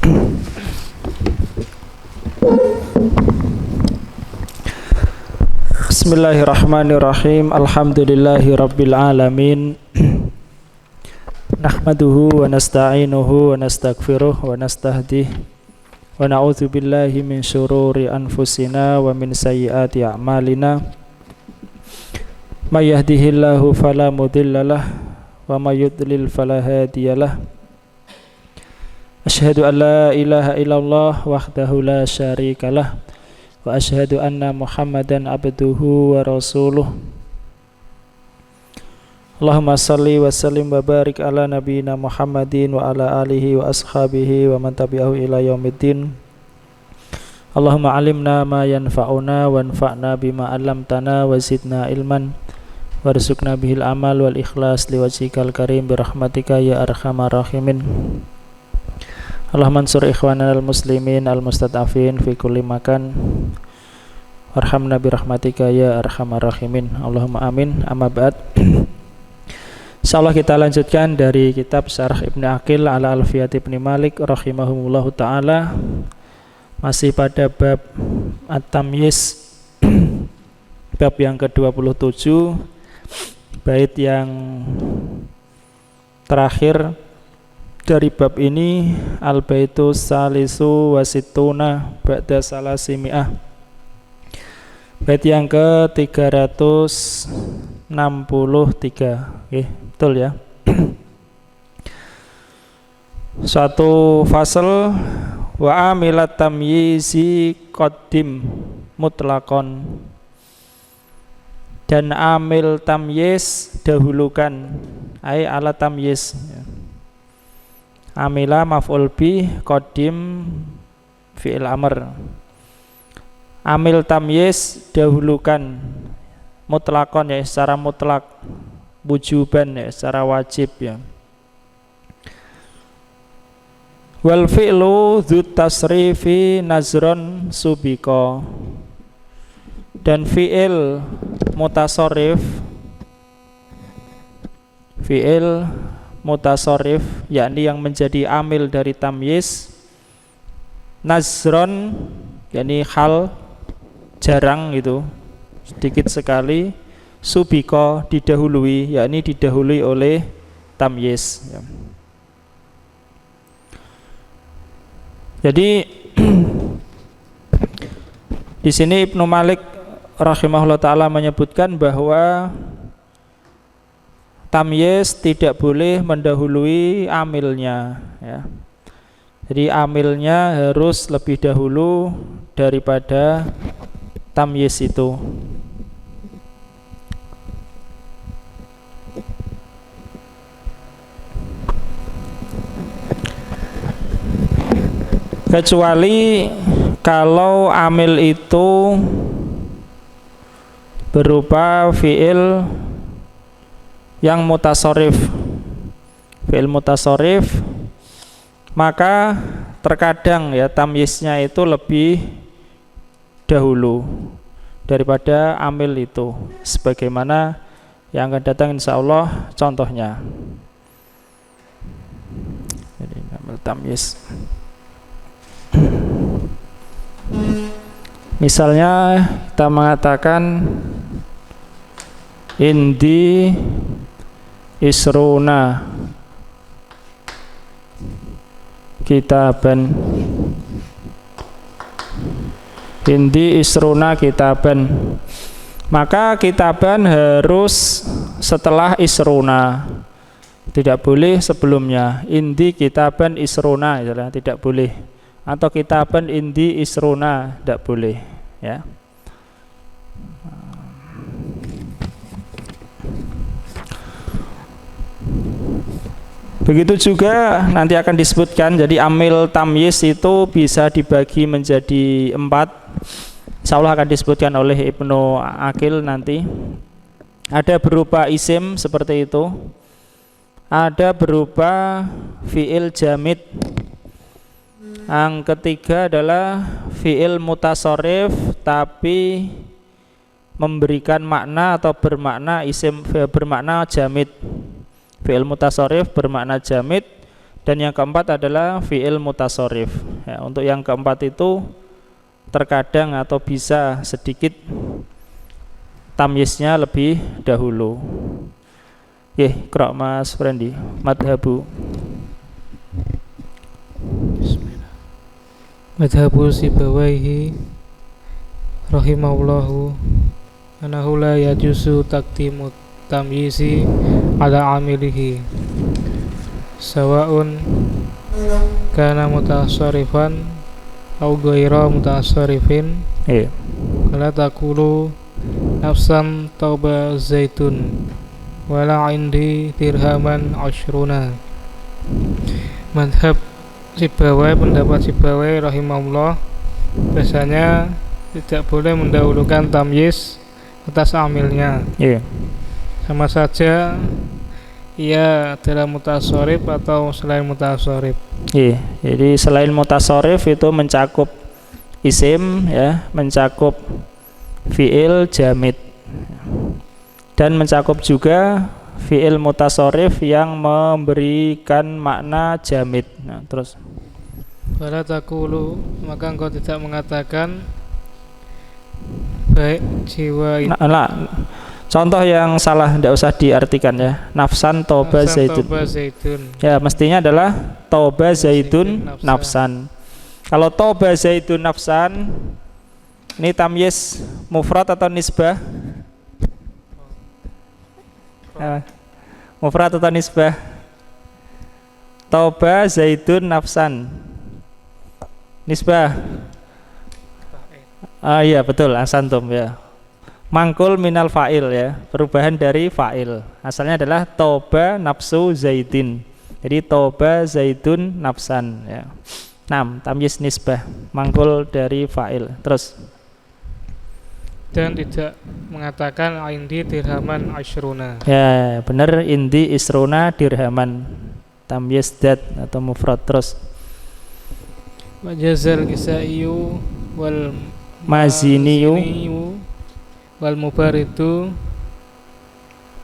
Bismillahirrahmanirrahim. Alhamdulillahirabbil alamin. Nahmaduhu wa nasta'inuhu wa nastaghfiruh wa nastahdih wa na'udzu billahi min syururi anfusina wa min sayyiati a'malina. May yahdihillahu fala mudhillalah wa may yudlil fala hadiyalah. Asyhadu an la ilaha illallah wahdahu la syarikalah wa asyhadu anna Muhammadan abduhu wa rasuluh. Allahumma salli wa sallim wa barik ala nabiyyina Muhammadin wa ala alihi wa ashabihi wa man tabi'ahu ila yaumiddin. Allahumma alimna ma yanfa'una wanfa'na bima 'allamtana wa zidna ilman warzuqna bihil amal wal ikhlas liwajhikal karim birahmatika ya arhamar rahimin. Allahumma ansur ikhwana al-muslimin al-mustad'afin fi kulli makan warhamna birahmatika ya arhamar rahimin. Allahumma amin. Amma ba'd. Insyaallah kita lanjutkan dari kitab Syarah Ibnu Aqil ala Alfiyat Ibnu Malik rahimahumullahu taala, masih pada bab at-tamyiz, bab yang ke-27, bait yang terakhir dari bab ini, al-baitu salisu wasituna ba'da salasimi'ah, bait yang ke-363. Oke, betul ya. Suatu fasal wa amilat tamyizi qaddim mutlaqan, dan amil tamyiz dahulukan, ai ala tamyiz. Amila maf'ul bi, qaddim fi'il amr. Amil tamyiz dahulukan mutlaqan, ya secara mutlak, wujuban, ya secara wajib, ya. Wal fi'lu dzut tasrifi nazron subiko, dan fi'il mutasarrif, fi'il mutasarrif yakni yang menjadi amil dari tamyiz, nazron yakni hal, jarang gitu, sedikit sekali, subiko didahului, yakni didahului oleh tamyiz, ya. Jadi di sini Ibnu Malik rahimahullah taala menyebutkan bahwa tamyiz tidak boleh mendahului amilnya, ya. Jadi amilnya harus lebih dahulu daripada tamyiz itu. Kecuali kalau amil itu berupa fi'il yang mutasarrif. Fi'il mutasarrif, maka terkadang ya tamyiznya itu lebih dahulu daripada amil itu, sebagaimana yang akan datang insyaallah contohnya. Jadi amil tamyiz, misalnya kita mengatakan indi isruna kitaban, indi isruna kitaban, maka kitaban harus setelah isruna, tidak boleh sebelumnya. Indi kitaban isruna, tidak boleh, atau kitaban indi isruna, tidak boleh, ya. Begitu juga nanti akan disebutkan. Jadi amil tamyiz itu bisa dibagi menjadi 4. Insyaallah akan disebutkan oleh Ibnu Aqil nanti. Ada berupa isim seperti itu, ada berupa fi'il jamid, yang ketiga adalah fi'il mutasarrif tapi memberikan makna atau bermakna isim, bermakna jamid. Fi'il mutasarrif bermakna jamid Dan yang keempat adalah fi'il mutasharrif. Ya, untuk yang keempat itu terkadang atau bisa sedikit tamyiznya lebih dahulu. Qra' Mas Frendi, madhabu. Bismillah. Madhabu Sibawaihi rahimahullahu anahu la yajuzu taqdimu tamyizi ala amilihi sawa'un kana mutasarrifan au ghaira mutasarrifin. Kala taqulu nafsan tauba zaitun wala indi dirhaman ashruna. Madhab Sibawai, pendapat Sibawai rahimahullah, biasanya tidak boleh mendahulukan tamyiz atas amilnya. Sama saja ia adalah mutasharrif atau selain mutasharrif. Jadi selain mutasharrif itu mencakup isim, ya, mencakup fi'il jamid, dan mencakup juga fi'il mutasharrif yang memberikan makna jamid. Nah, terus Wala taqulu, maka engkau tidak mengatakan baik jiwa itu. Contoh yang salah tidak usah diartikan, ya. Nafsan toba zaitun. Ya, mestinya adalah toba zaitun nafsan. Kalau toba zaitun nafsan, ini tamyiz mufrad atau nisbah? Mufrad atau nisbah? Toba zaitun nafsan. Nisbah. Iya betul, asantum, ya. Mangkul minal fa'il, ya, perubahan dari fa'il. Asalnya adalah toba nafsu zaitin. Jadi toba zaitun nafsan, ya. Tamyiz nisbah, mangkul dari fa'il. Terus dan tidak mengatakan indi dirhaman ashruna. Ya, benar, indi isruna dirhaman. Tamyiz dat atau mufrad. Terus Wajazal kisaiyu wal maziniyu wal mubaridu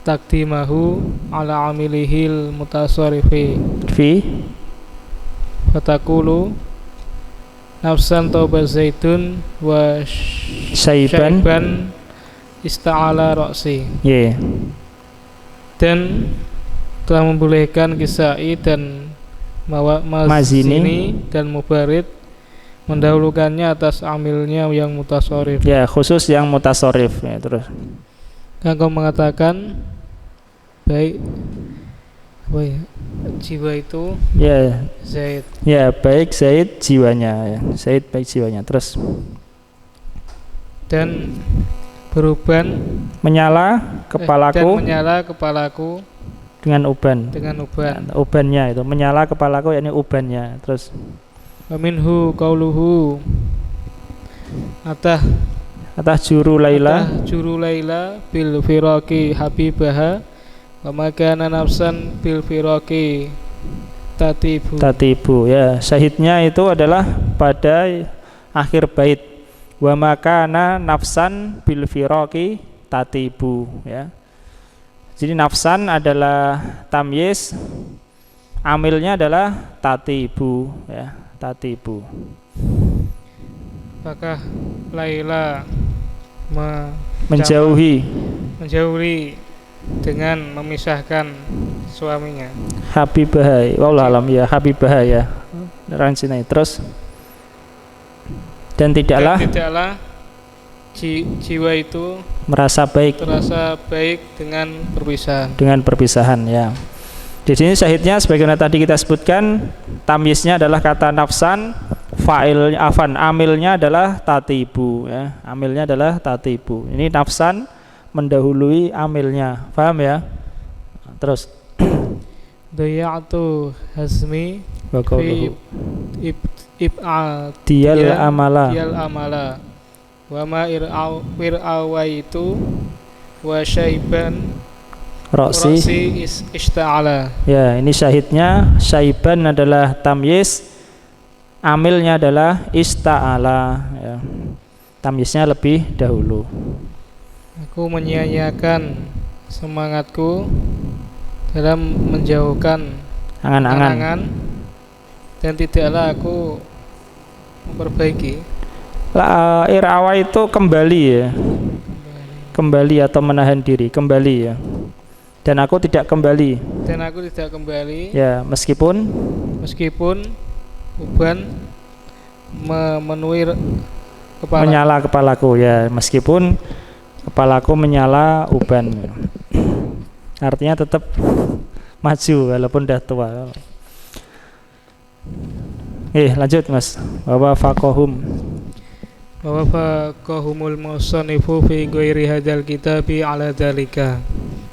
takdimahu ala amilihil mutasarifi fi fatakulu nafsan tauba zaitun wa syaiban ista'ala roksi. Dan telah membolehkan kisai dan mazini dan mubarid mendahulukannya atas amilnya yang mutasharrif. Ya, khusus yang mutasharrif, ya. Terus Kau mengatakan baik apa ya, jiwa itu, ya, Zaid. Ya, baik Zaid jiwanya, ya. Zaid baik jiwanya. Terus dan beruban menyala kepalaku, dan menyala kepalaku dengan uban. Ubannya itu menyala kepalaku, yakni ubannya. Terus Waminhu qauluhu atah juru Laila bil firaqi habibaha wa makana nafsan bil firaqi tatibu. Ya, syahidnya itu adalah pada akhir bait, wa makana nafsan bil firaqi tatibu, ya. Jadi nafsan adalah tamyiz, amilnya adalah tatibu, ya, tatibu. Apakah Laila menjauhi dengan memisahkan suaminya? Habibah, wallahu alam, ya, Habibah, ya. Rancina. Terus dan tidaklah jiwa itu merasa baik dengan perpisahan, ya. Di sini syahidnya sebagaimana tadi kita sebutkan, tamyiznya adalah kata nafsan, amilnya adalah tatibu, ya. Amilnya adalah tatibu. Ini nafsan mendahului amilnya. Paham, ya? Terus dayatu hasmi wa qawluhu diyal amala wa ma ir'awaitu wa syaiban roksi ista'ala. Ya, ini syahidnya. Syaiban adalah tamyiz, amilnya adalah ista'ala, ya. Tamyiznya lebih dahulu. Aku menyia-nyiakan semangatku dalam menjauhkan angan-angan dan tidaklah aku memperbaiki. Irawa itu kembali ya, kembali atau menahan diri, kembali ya. Dan aku tidak kembali. Dan aku tidak kembali. Ya, meskipun uban memenuhi kepala. Menyala kepalaku ya, meskipun kepalaku menyala uban. Artinya tetap maju walaupun dah tua. Lanjut Mas. Wa faqahumul musannifu fi ghairi hadzal kitabi ala dzalika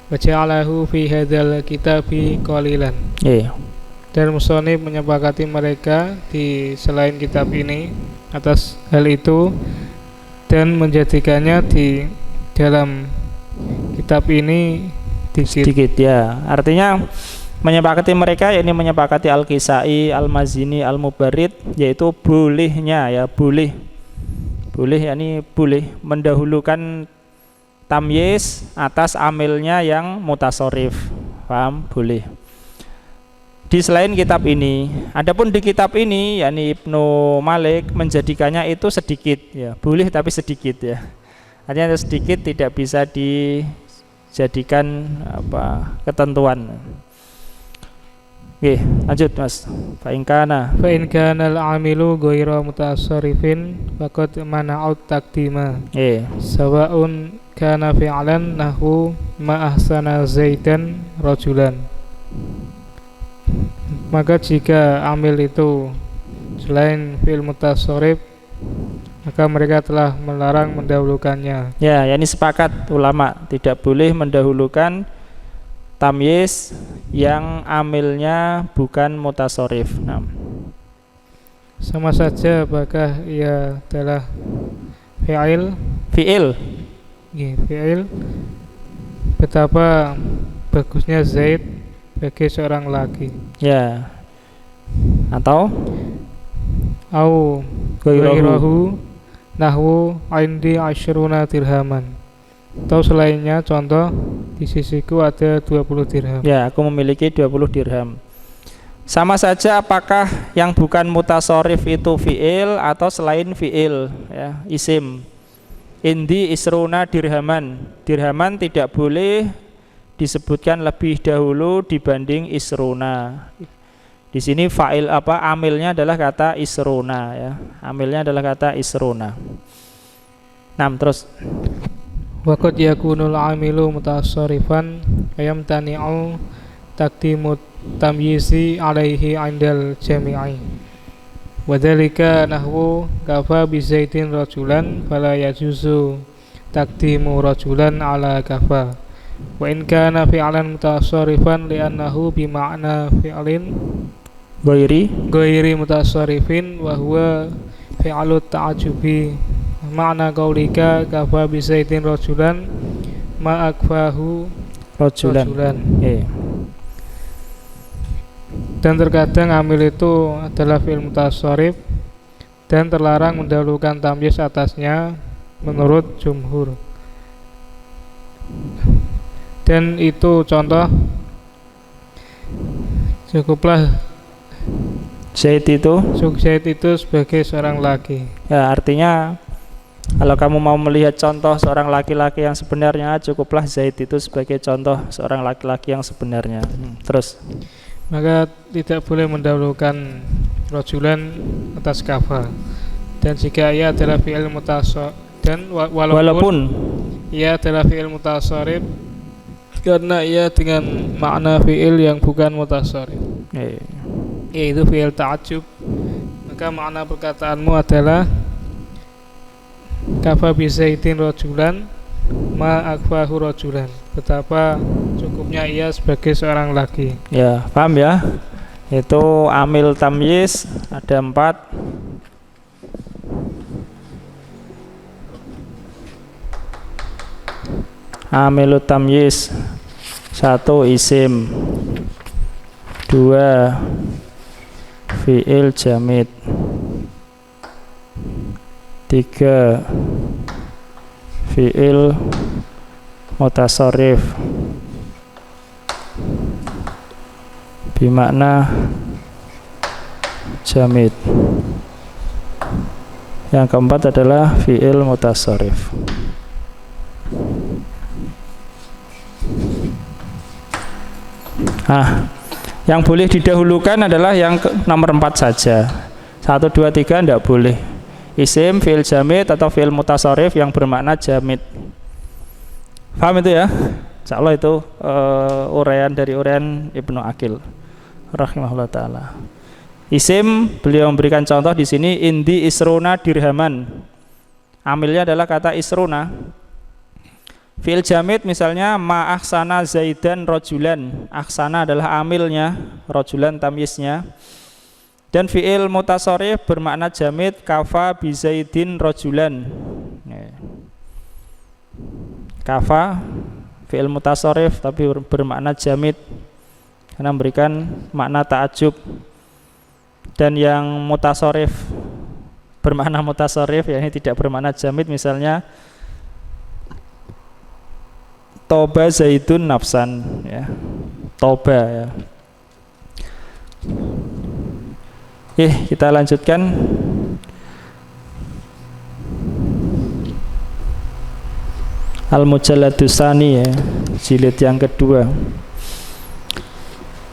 wa ja'alahu fi hadzal kitabi qalilan. Dan musannif menyepakati mereka di selain kitab ini atas hal itu dan menjadikannya di dalam kitab ini sedikit ya. Artinya menyepakati mereka, yakni menyepakati Al-Kisai, Al-Mazini, Al-Mubarid, yaitu bolehnya ya, boleh yakni boleh mendahulukan tamyiz atas amilnya yang mutasarrif. Paham? Boleh. Di selain kitab ini, adapun di kitab ini yakni Ibnu Malik menjadikannya itu sedikit ya, boleh tapi sedikit ya. Artinya sedikit tidak bisa dijadikan ketentuan. Lanjut Mas. Fa in kana al-amilu ghairu mutasarrifin faqad mana'ut taqdima. Sawa'un kana fi'lan nahu ma ahsana zaidan rajulan. Maka jika amil itu selain fi'il mutasarrif, maka mereka telah melarang mendahulukannya. Ya, yakni sepakat ulama tidak boleh mendahulukan tamyiz yang amilnya bukan mutasarrif. Sama saja apakah ia adalah fi'il. Betapa bagusnya Zaid sebagai seorang laki. Ya. Atau ghairahu nahwu indi asyruna dirhaman. Atau selainnya, contoh di sisiku ada 20 dirham. Ya, aku memiliki 20 dirham. Sama saja apakah yang bukan mutasarrif itu fi'il atau selain fi'il ya, isim. Indi isruna dirhaman. Dirhaman tidak boleh disebutkan lebih dahulu dibanding isruna. Di sini fa'il amilnya adalah kata isruna ya. Amilnya adalah kata isruna. Terus Waqad yakunul amilu mutasarrifan ayamtani'u taqdimut tamyizi alaihi 'indal jami'i. Wa dzalika nahwu kafa bi zaidin rajulan fala yajuzu taqdimu rajulan ala kafa. Wa in kana fi'lan mutasarrifan li'annahu bi ma'na fi'lin ghairi mutasarrifin wa huwa fi'lut ta'ajjubi. Makna qaulika kafa bi zaidin rajulan ma akfahu rajulan. Dan terkadang amil itu adalah fi'il mutasarrif dan terlarang mendahulukan tamyiz atasnya menurut jumhur. Dan itu contoh, cukuplah Zaid itu sebagai seorang laki. Ya, artinya kalau kamu mau melihat contoh seorang laki-laki yang sebenarnya, cukuplah Zaid itu sebagai contoh seorang laki-laki yang sebenarnya. Terus maka tidak boleh mendahulukan rajulan atas kafa. Dan jika ia adalah fi'il mutasarrif, dan walaupun ia adalah fi'il mutasarrif karena ia dengan makna fi'il yang bukan mutasarrif, yaitu fi'il ta'ajjub, maka makna perkataanmu adalah kafa bi zaidin rajulan ma akfahu rajulan. Betapa cukupnya ia sebagai seorang laki. Ya, paham ya? Itu amil tamyiz ada 4. Amilut tamyiz 1 isim, 2 fi'il jamid, 3 fi'il mutasarrif bimakna jamid. Yang keempat adalah fi'il mutasarrif. Yang boleh didahulukan adalah yang nomor 4 saja. 1, 2, 3 tidak boleh. Isim, fi'il jamid atau fi'il mutasarrif yang bermakna jamid. Paham itu ya? Insyaallah itu uraian dari uraian Ibnu Aqil rahimahullah taala. Isim, beliau memberikan contoh di sini, indi isruna dirhaman. Amilnya adalah kata isruna. Fi'il jamid misalnya ma ahsana zaidan rojulan. Ahsana adalah amilnya, rojulan tamyiznya. Dan fi'il mutasarrif bermakna jamid, kafa bi zaidin rojulan. Kafa fi'il mutasarrif tapi bermakna jamid karena memberikan makna ta'ajub. Dan yang mutasarrif bermakna mutasarrif, yakni tidak bermakna jamid, misalnya toba zaidun nafsan, ya. Toba, ya. Kita lanjutkan. Al-Mujalladus Tsani, ya, jilid yang kedua.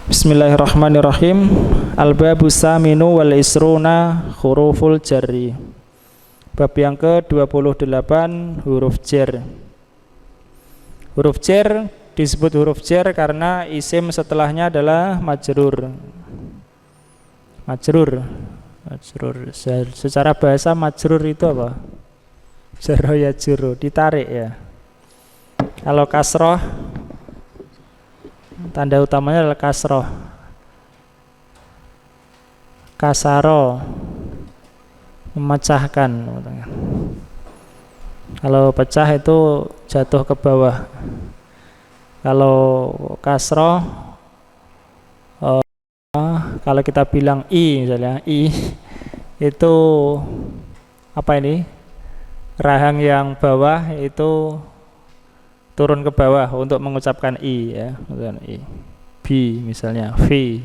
Bismillahirrahmanirrahim. Al-babu saminu wal isruna huruful jarri. Bab yang ke-28, huruf jar. Huruf jar disebut huruf jar karena isim setelahnya adalah majrur. Majrur. Secara bahasa majrur itu apa? Jarra yajru, ditarik, ya. Kalau kasroh, tanda utamanya adalah kasroh. Kasaro, memecahkan. Kalau pecah itu jatuh ke bawah. Kalau kasroh, kalau kita bilang i misalnya, i itu apa ini? Rahang yang bawah itu turun ke bawah untuk mengucapkan i, ya, i. B misalnya, v.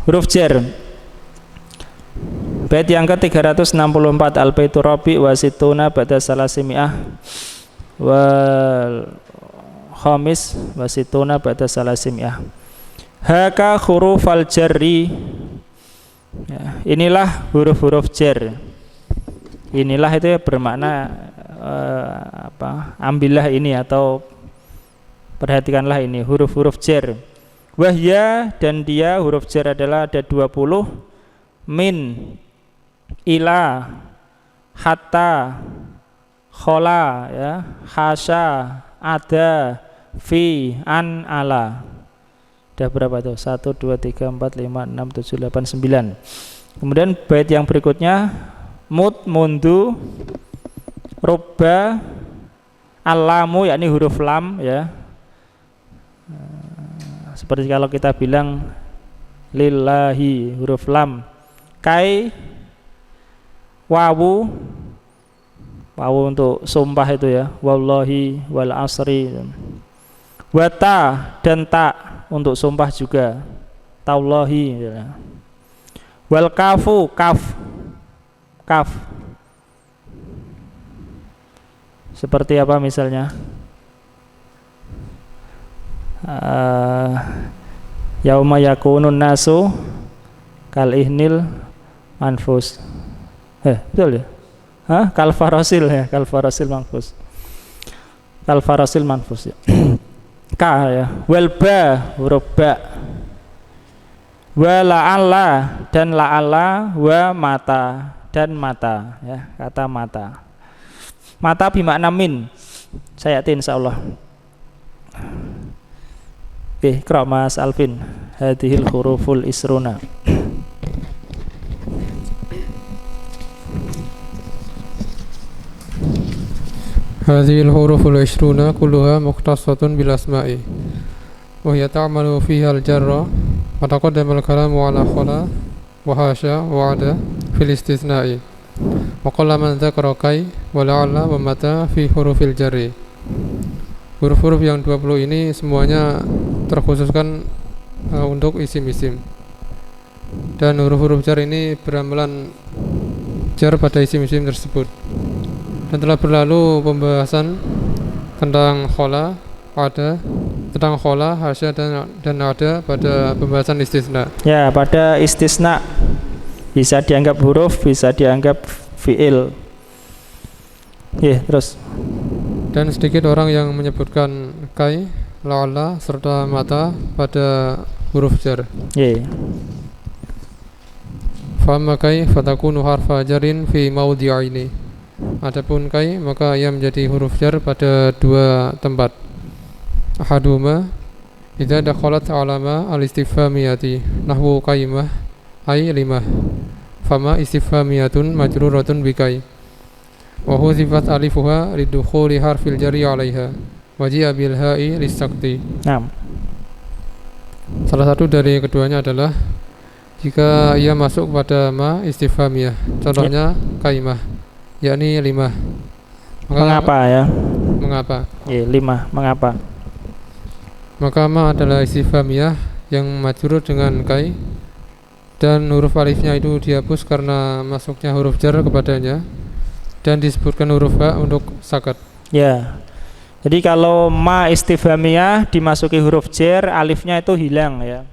Huruf jar. Bait yang ke-364, al-baitu rabi wa situna ba'da salasimi'ah wal khamis wa situna ba'da salasimi'ah. Haka hurufal jarri. Ya, inilah huruf-huruf jar. Inilah itu bermakna ambillah ini atau perhatikanlah ini huruf-huruf jar. Wahya, dan dia huruf jar adalah ada 20, min, ila, hatta, khola, ya, hasya, ada, fi, an, ala. Ada berapa tuh? 1, 2, 3, 4, 5, 6, 7, 8, 9. Kemudian bait yang berikutnya, mud, mundu, rubba, alamu, yakni huruf lam, ya. Seperti kalau kita bilang lillahi, huruf lam. Kai, wawu, wawu untuk sumpah itu, ya, wallahi wal asri. Wata dan ta untuk sumpah juga, taullahi, ya. Wal kafu, kaf, kaf. Seperti apa misalnya? Yauma yakunun nasu kal ihnil manfus. Betul ya? Kal farasil, ya, kal farasil manfus. Kal farasil manfus, ya. K, ya. Wal ba, huruf ba. Wa la'alla, dan la'alla, wa mata, dan mata, ya, kata mata. Mata bimakna min. Saya yakin insyaallah. Iqra Mas Alvin, hadhil huruful isruna. Hadhil huruful isruna kulluha mukhtasatun bil asma'i wa hiya ta'malu fiha al jarra wa taqaddama al kalamu ala khala wa hasya wa ada fil istitsna'i wa qalla man dzakara kai wa la'alla wa mata fi hurufil jarri. Huruf-huruf yang 20 ini semuanya terkhususkan untuk isim-isim. Dan huruf-huruf jar ini beramalan jar pada isim-isim tersebut. Dan telah berlalu pembahasan tentang khola, ada, tentang khola, hasya dan ada pada pembahasan istisna. Ya, pada istisna bisa dianggap huruf, bisa dianggap fiil. Ya, terus. Dan sedikit orang yang menyebutkan kai, la'alla serta mata pada huruf jar. Ya. Fama kai fatakunu harfa jarin fi maudhi'aini. Adapun kai maka ia menjadi huruf jar pada dua tempat. Ahaduma idza dakhalat alama al-istifhamiyati nahwu qaimah ay limah. Fama istifhamiyatun majruratun bi kai. Wa huzifat alifuha lidukhuli harfil jari 'alaiha. Waji'a bil ha'i lisaqti. Naam. Salah satu dari keduanya adalah jika ia masuk pada ma istifhamiyah. Contohnya qaimah, yakni limah. Mengapa ya? Mengapa? Ya, limah, mengapa? Maka ma adalah istifhamiyah yang majrur dengan kai dan huruf alifnya itu dihapus karena masuknya huruf jar kepadanya dan disebutkan huruf ha untuk sakat. Ya. Jadi kalau ma istifhamiyah dimasuki huruf jar, alifnya itu hilang ya.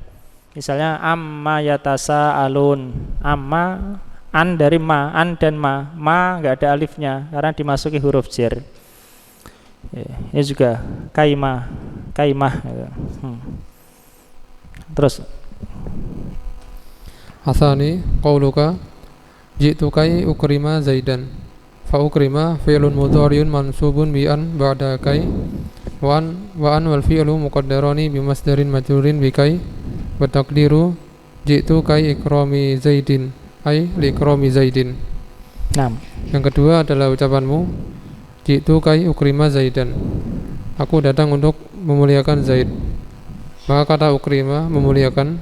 Misalnya amma yatasa alun, amma, an dari ma, an dan ma nggak ada alifnya karena dimasuki huruf jar. Ya, ini juga kaimah ya. Terus Asani qauluka jitu kai ukrima zaidan. Fa ukrima fi'lun mudhari'un mansubun bi an ba'da kai wa an wal fi'lu muqaddarani bi masdarin majrurin bi kai wa taqdiru jitu kai ikrami zaidin ai li ikrami zaidin. Naam. Yang kedua adalah ucapanmu jitu kai ukrima zaidan. Aku datang untuk memuliakan Zaid. Maka kata ukrima memuliakan,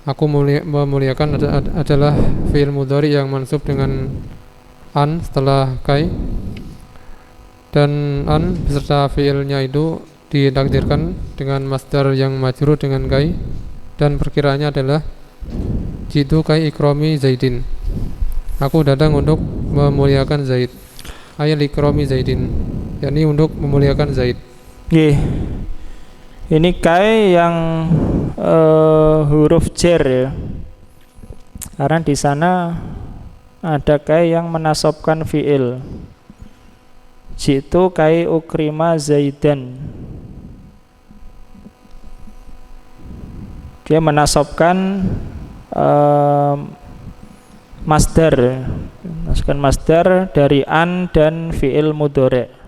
aku memuliakan adalah fi'il mudhari yang mansub dengan an setelah kai, dan an beserta fi'ilnya itu ditakdirkan dengan masdar yang majrur dengan kai, dan perkiraannya adalah jitu kai ikrami zaidin. Aku datang untuk memuliakan Zaid. Ayat ikrami zaidin, yakni untuk memuliakan Zaid. Ini kai yang huruf jar ya. Karena di sana ada kai yang menasabkan fiil. Jitu kai ukrima zaidan. Dia menasabkan masdar. Menasabkan masdar dari an dan fiil mudhari'.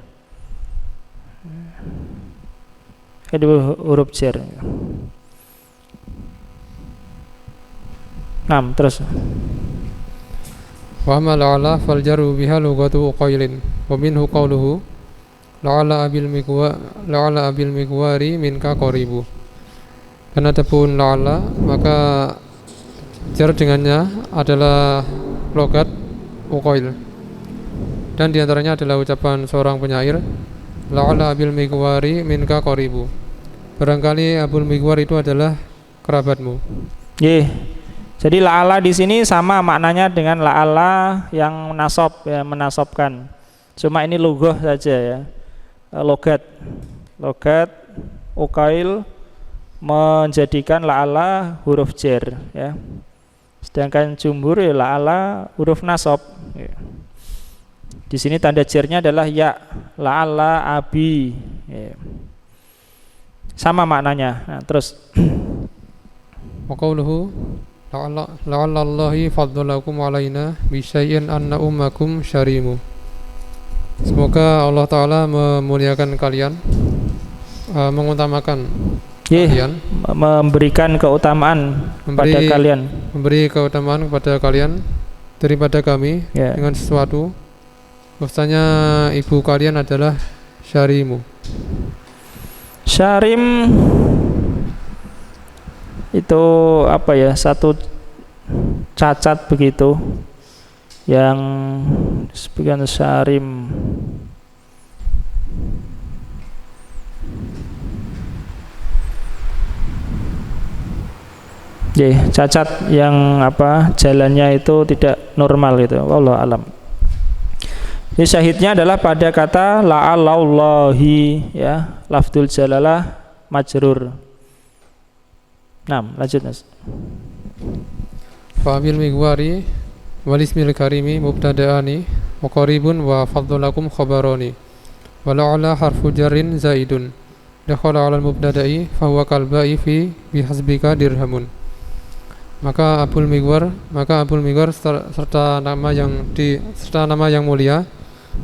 Itu huruf jar. Naam, terus. Wa ma la'ala fal jaru biha lughatu qailin wa minhu qawluhu la'ala abil miqwari minka qaribu. Dan adapun la'ala maka jar dengannya adalah logat uqail. Dan diantaranya adalah ucapan seorang penyair la'ala abil miqwari minka qaribu. Barangkali Abul Miqwar itu adalah kerabatmu. Jadi la'ala di sini sama maknanya dengan la'ala yang nasab ya, menasabkan. Cuma ini lughah saja ya. Logat uqail menjadikan la'ala huruf jar ya. Sedangkan jumhur ya la'ala huruf nasab ya. Di sini tanda jarnya adalah ya, la'ala abi ya. Sama maknanya. Nah, terus wa qawluhu la'alla Allahi faddalakum alaina bi syai'in anna ummakum syarimu. Semoga Allah Ta'ala memuliakan kalian, mengutamakan kalian, memberikan keutamaan kepada kalian, memberi keutamaan kepada kalian daripada kami dengan sesuatu bahwasanya ibu kalian adalah syarimu. Syarim itu apa ya, satu cacat begitu yang disebutkan syarim. cacat yang jalannya itu tidak normal gitu. Wallahu alam. Ini syahidnya adalah pada kata la'allallahi ya, lafdzul jalalah majrur. Nah, lanjut Mas. Fa bil migwari wal ismil karimi mubtada'ani wa qaribun wa faddalakum khabarani wa la'ala harfu jarrin zaidun dakhala 'ala al-mubtada'i fa huwa kalba'i fi bihasbika dirhamun. Maka Abul Migwar serta nama yang mulia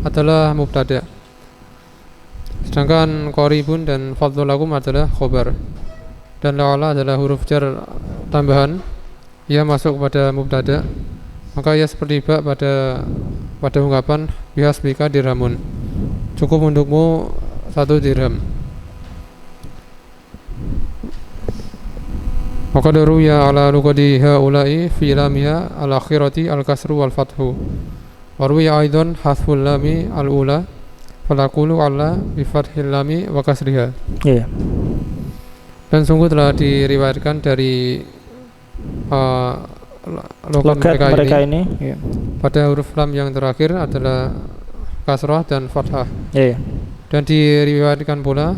adalah mubtada. Sedangkan qaribun dan faddalakum adalah khabar. Dan la'ala adalah huruf jar tambahan, ia masuk pada mubtada, maka ia seperti ba pada ungkapan bihasbika dirhamun, cukup untukmu 1 dirham. Maka daruya ala lugadi haula'i fi lamiha al-akhirati al-kasru wal-fathu wa ruya aidan hasful lami al-ula falaqulu ala bi fathil lami wa kasriha. Dan sungguh telah diriwayatkan dari logat mereka ini pada huruf lam yang terakhir adalah kasrah dan fathah. Dan diriwayatkan pula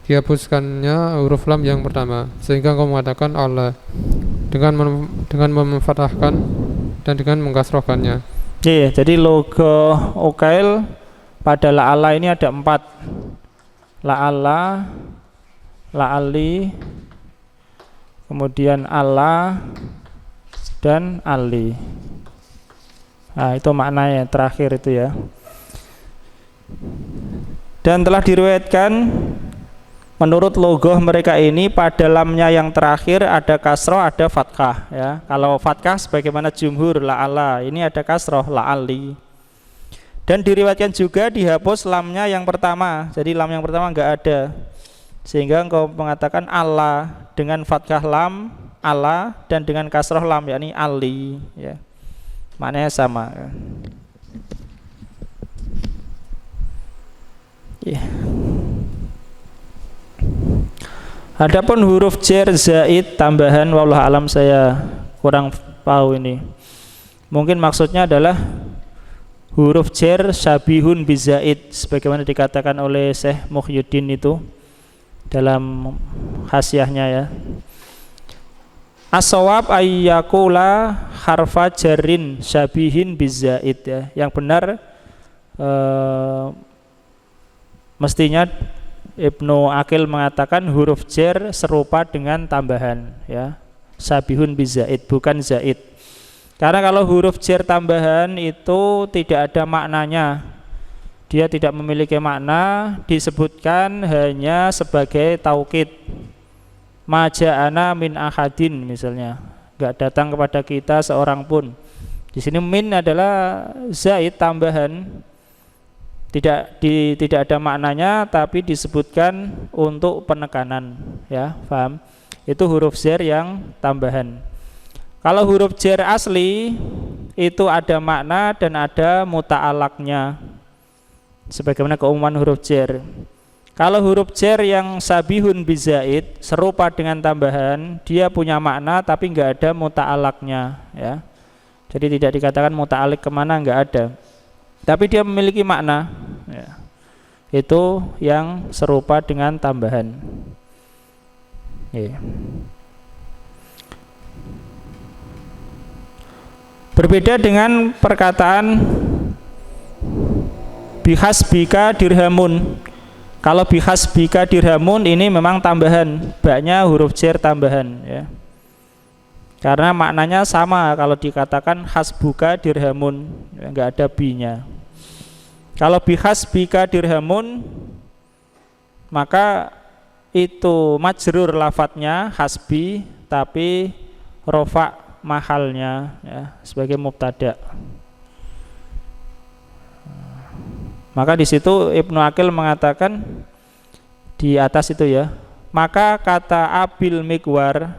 dihapuskannya huruf lam yang pertama, sehingga engkau mengatakan Allah dengan memfathahkan dan dengan mengkasrohkannya. Jadi logo ukail pada la'ala ini ada 4. La'ala, la'ali, kemudian Allah dan ali. Nah, itu maknanya terakhir itu ya. Dan telah diriwayatkan menurut logoh mereka ini pada lamnya yang terakhir ada kasroh, ada fathah ya. Kalau fathah sebagaimana jumhur la'ala, ini ada kasroh la'ali. Dan diriwayatkan juga dihapus lamnya yang pertama. Jadi lam yang pertama enggak ada. Sehingga engkau mengatakan Allah dengan fathah lam Allah dan dengan kasroh lam yakni ali ya. Maknanya sama ya. Adapun huruf jar zaid tambahan, wallahu alam saya kurang tahu ini. Mungkin maksudnya adalah huruf jar syabihun bizaid sebagaimana dikatakan oleh Syekh Muhyiddin itu dalam khasiahnya ya. As-shawab ayyakula harfa jarrin syabihin bizaid ya. Yang benar mestinya Ibnu Aqil mengatakan huruf jar serupa dengan tambahan ya, sabihun bizaid bukan zaid. Karena kalau huruf jar tambahan itu tidak ada maknanya, dia tidak memiliki makna, disebutkan hanya sebagai taukid. Maja'ana min ahadin misalnya, enggak datang kepada kita seorang pun. Di sini min adalah zaid tambahan. Tidak ada maknanya tapi disebutkan untuk penekanan ya, paham? Itu huruf jar yang tambahan. Kalau huruf jar asli itu ada makna dan ada muta'alaknya sebagaimana keumuman huruf jar. Kalau huruf jar yang sabihun bizaid serupa dengan tambahan, dia punya makna tapi enggak ada muta'alaknya ya. Jadi tidak dikatakan muta'alik kemana, enggak ada. Tapi dia memiliki makna ya. Itu yang serupa dengan tambahan ya. Berbeda dengan perkataan bihasbika dirhamun. Kalau bihasbika dirhamun ini memang tambahan, baknya huruf jar tambahan ya. Karena maknanya sama kalau dikatakan hasbuka dirhamun, ya, enggak ada bi-nya. Kalau bihasbika dirhamun maka itu majrur lafadznya hasbi tapi rofa mahalnya ya, sebagai mubtada. Maka di situ Ibnu Aqil mengatakan di atas itu ya, maka kata abil migwar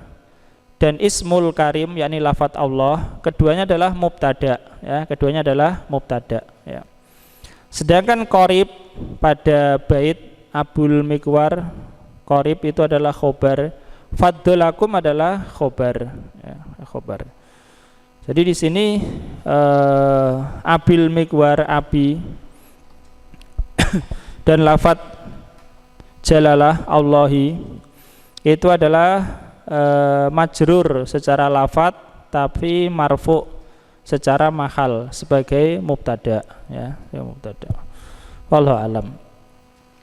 dan ismul karim yakni lafadz Allah keduanya adalah mubtada ya, keduanya adalah mubtada ya. Sedangkan qorib pada bait Abul Mikwar, qorib itu adalah khobar, Faddalakum adalah khobar, ya, khobar. Jadi di sini abil mikwar abi dan lafadz jalalah Allahi itu adalah majrur secara lafadz tapi marfu secara mahal sebagai mubtada, ya, mubtada. Wallahu alam.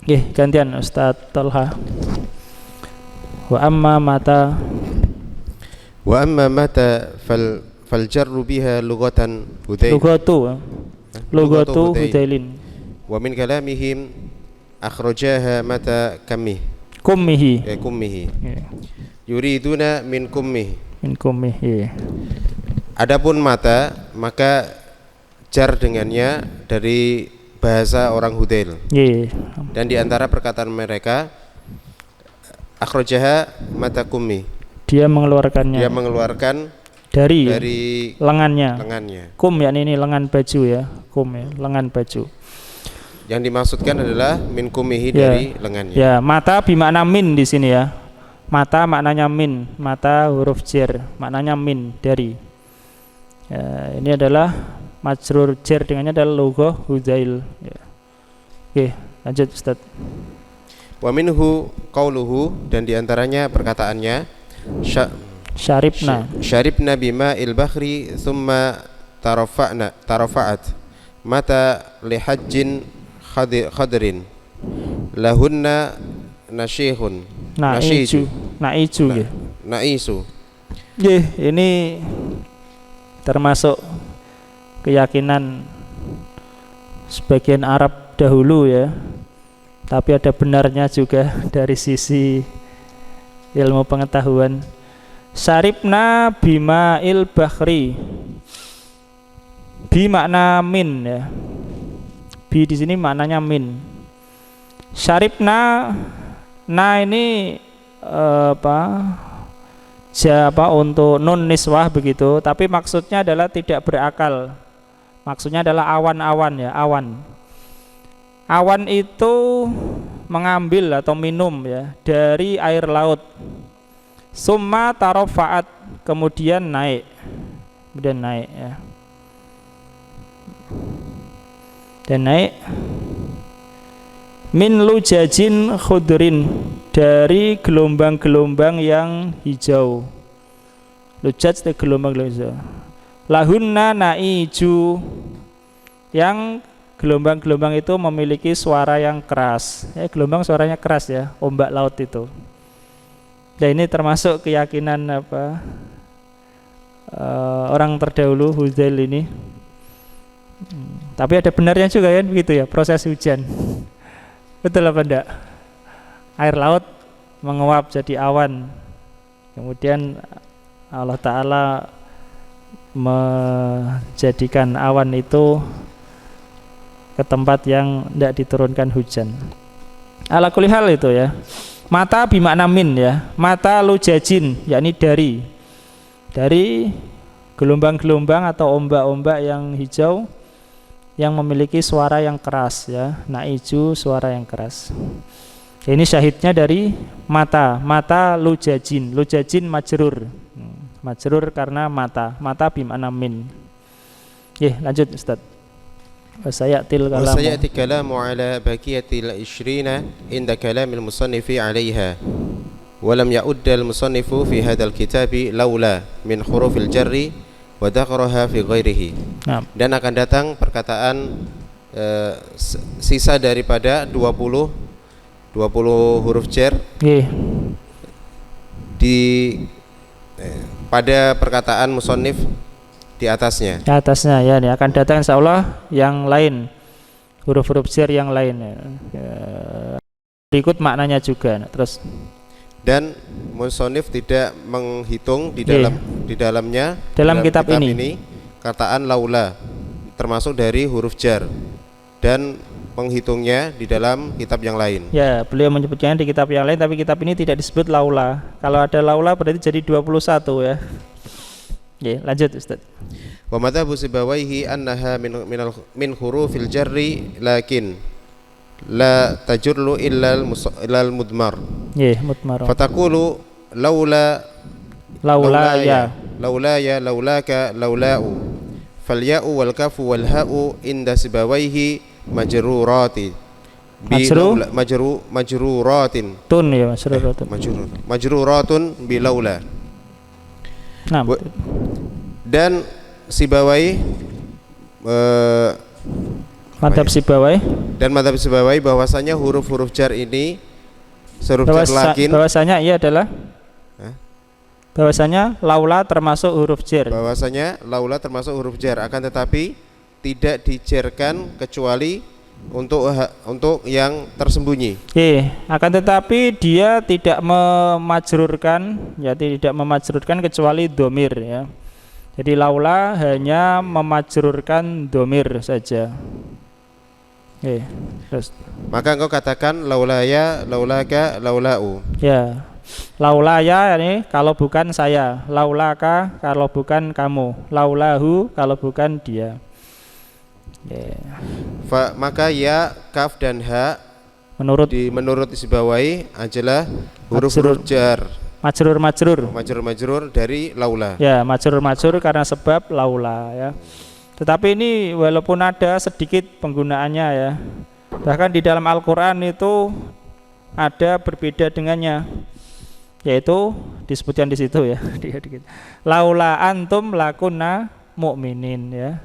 Nggih, gantian Ustaz Thalha. Wa amma mata fal jarru biha lughatan Hudayl. Lughatu Hudailin. Wa min kalamihim akhrajaha mata kummihi. Yuriduna min kummihi. Adapun mata, maka jar dengannya dari bahasa orang Hudayl. Dan di antara perkataan mereka, akhrajaha mata kummi. Dia mengeluarkannya. dari lengannya. Kum, yakni ini lengan baju, ya. Kum, ya, lengan baju. Yang dimaksudkan adalah min kummihi, dari lengannya. Ya, mata bimakna min di sini, ya. Mata maknanya min, mata huruf jar, maknanya min, dari. Ya, ini adalah majrur jar dengannya adalah lughah Hudzail. Ya. Oke, lanjut Ustaz. Wa minhu qauluhu, dan diantaranya perkataannya syaribna bima il bakhri thumma tarafa'at mata lihajjin khadrin lahunna nashihun naisu. Ini termasuk keyakinan sebagian Arab dahulu, ya, tapi ada benarnya juga dari sisi ilmu pengetahuan. Syaribna bima il bakhri, bi makna min, ya. Bi di sini maknanya min. Syaribna, nah ini untuk nun niswah begitu, tapi maksudnya adalah tidak berakal. Maksudnya adalah awan-awan, ya, awan. Awan itu mengambil atau minum, ya, dari air laut. Summa tarafa'at, kemudian naik, ya. Dan naik min lujajin khudrin, dari gelombang-gelombang yang hijau. Lujaj itu gelombang hijau. Lahunna naiju, yang gelombang-gelombang itu memiliki suara yang keras. Ya, gelombang suaranya keras, ya, ombak laut itu. Dan ini termasuk keyakinan orang terdahulu Hudzail ini. Tapi ada benarnya juga, ya, begitu, ya, proses hujan. Betul apa enggak? Air laut menguap jadi awan, kemudian Allah Ta'ala menjadikan awan itu ke tempat yang tidak diturunkan hujan. Ala kulli hal itu, ya. Mata bimakna min, ya. Mata lujajin, yakni dari gelombang-gelombang atau ombak-ombak yang hijau yang memiliki suara yang keras, ya. Naiju, suara yang keras. Ini syahidnya dari mata lujajin. Lujajin majrur. Majrur karena mata bimakna min. Lanjut Ustaz. Wasayati kalamu ala baqiyatil 20 inda kalamil musannifi 'alaiha. Wa lam ya'udda al-musannifu fi hadzal kitabi laula min hurufil jarri wa dhakraha fi ghairihi. Dan akan datang perkataan sisa daripada 20 huruf jar pada perkataan musannif di atasnya. Ya, ini akan datang insyaallah yang lain, huruf-huruf jar yang lain, ya. Berikut maknanya juga. Terus, dan musannif tidak menghitung di dalamnya dalam kitab ini kataan laula termasuk dari huruf jar, dan menghitungnya di dalam kitab yang lain. Ya, beliau menyebutnya di kitab yang lain, tapi kitab ini tidak disebut laula. Kalau ada laula berarti jadi 21, ya. Lanjut Ustaz. Wa madhabu Sibawaihi annaha min hurufil jarri lakin la tajurlu illa al mudmar. Mudmar. Fataqulu laulaya laulaka laula'u falya'u wal kafu wal ha'u inda sibawaihi majrurati majruratin tun ya majruratun bilaula. Nah, dan Sibawai madhab Sibawai bahwasanya huruf-huruf jar ini huruf jar lakin bahwasanya ia adalah bahwasanya laula termasuk huruf jar. Bahwasanya laula termasuk huruf jar, akan tetapi tidak dijarkan kecuali untuk yang tersembunyi. Akan tetapi dia tidak memajrurkan, ya tidak memajrurkan kecuali domir ya. Jadi laula hanya memajrurkan domir saja. Terus. Maka engkau katakan laulaya, laulaka, laula'u. Ya. Laulaya ini kalau bukan saya, laulaka kalau bukan kamu, laulahu kalau bukan dia. Maka ya, kaf dan ha menurut Sibawai adalah huruf-huruf jar. Majrur dari laula. Ya, majrur karena sebab laula ya. Tetapi ini walaupun ada sedikit penggunaannya ya. Bahkan di dalam Al-Qur'an itu ada berbeda dengannya. Yaitu disebutkan di situ ya. Laula antum lakunna mu'minin ya.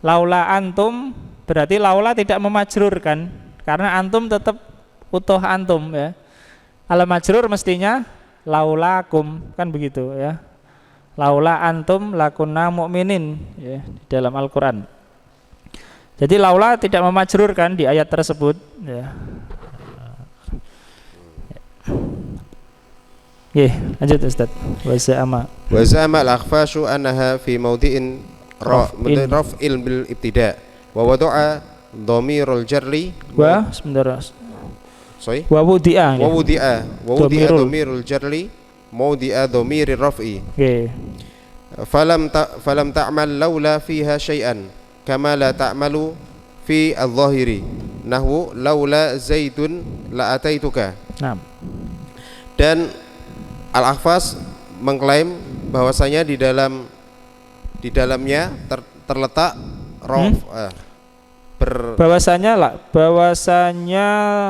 Laula antum berarti laula tidak memajrurkan karena antum tetap utuh antum ya. Al majrur mestinya laulakum kan begitu ya. Laula antum lakunna mu'minin ya di dalam Al-Qur'an. Jadi laula tidak memajrurkan di ayat tersebut ya. Lanjut Ustaz. Wa za'ama al-akhfashu annaha fi mawdi'in raf'il bil ibtida' wa wada'a dhamirul jarri wa wudi'a dhamirul jarri mawdi'a dhamirir raf'i. Falam ta'mal laula fiha syai'an kama la ta'malu fi adh-dhahiri nahwu laula zaidun la ataituka. Dan Al-Akhfas mengklaim bahwasanya di dalamnya terletak bahwasanya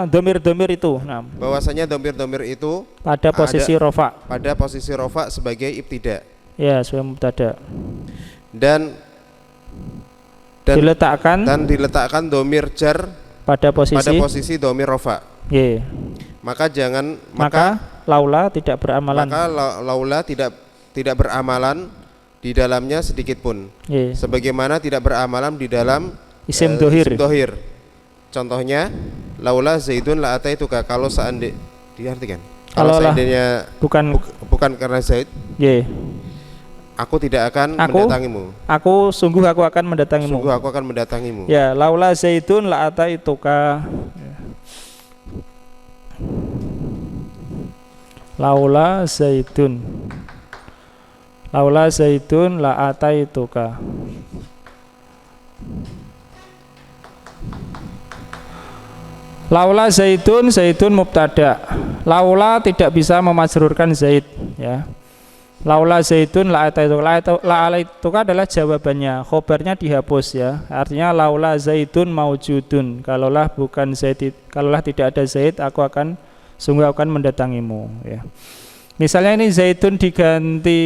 domir-domir itu. Bahwasanya domir-domir itu pada posisi rofa. Pada posisi rofa sebagai ibtida. Ya, sebagai mubtada. Dan diletakkan domir jar pada posisi domir rofa. Maka laula tidak beramalan. Maka laula tidak beramalan di dalamnya sedikit pun. Sebagaimana tidak beramalan di dalam isim dohir. Contohnya laula zaidun la ataituka, kalau seandainya diartikan kalau seandainya bukan karena Zaid, aku tidak akan mendatangimu. Sungguh aku akan mendatangimu. Ya, laula zaidun la ataituka. Laula zaidun la ataituka. Laula zaidun mubtada. Laula tidak bisa memajrurkan zaid ya. Laula zaidun la ataituka. La ataituka adalah jawabannya, khobarnya dihapus ya. Artinya laula zaidun maujudun. Kalaulah tidak ada zaid, sungguh akan mendatangimu ya. Misalnya ini zaitun diganti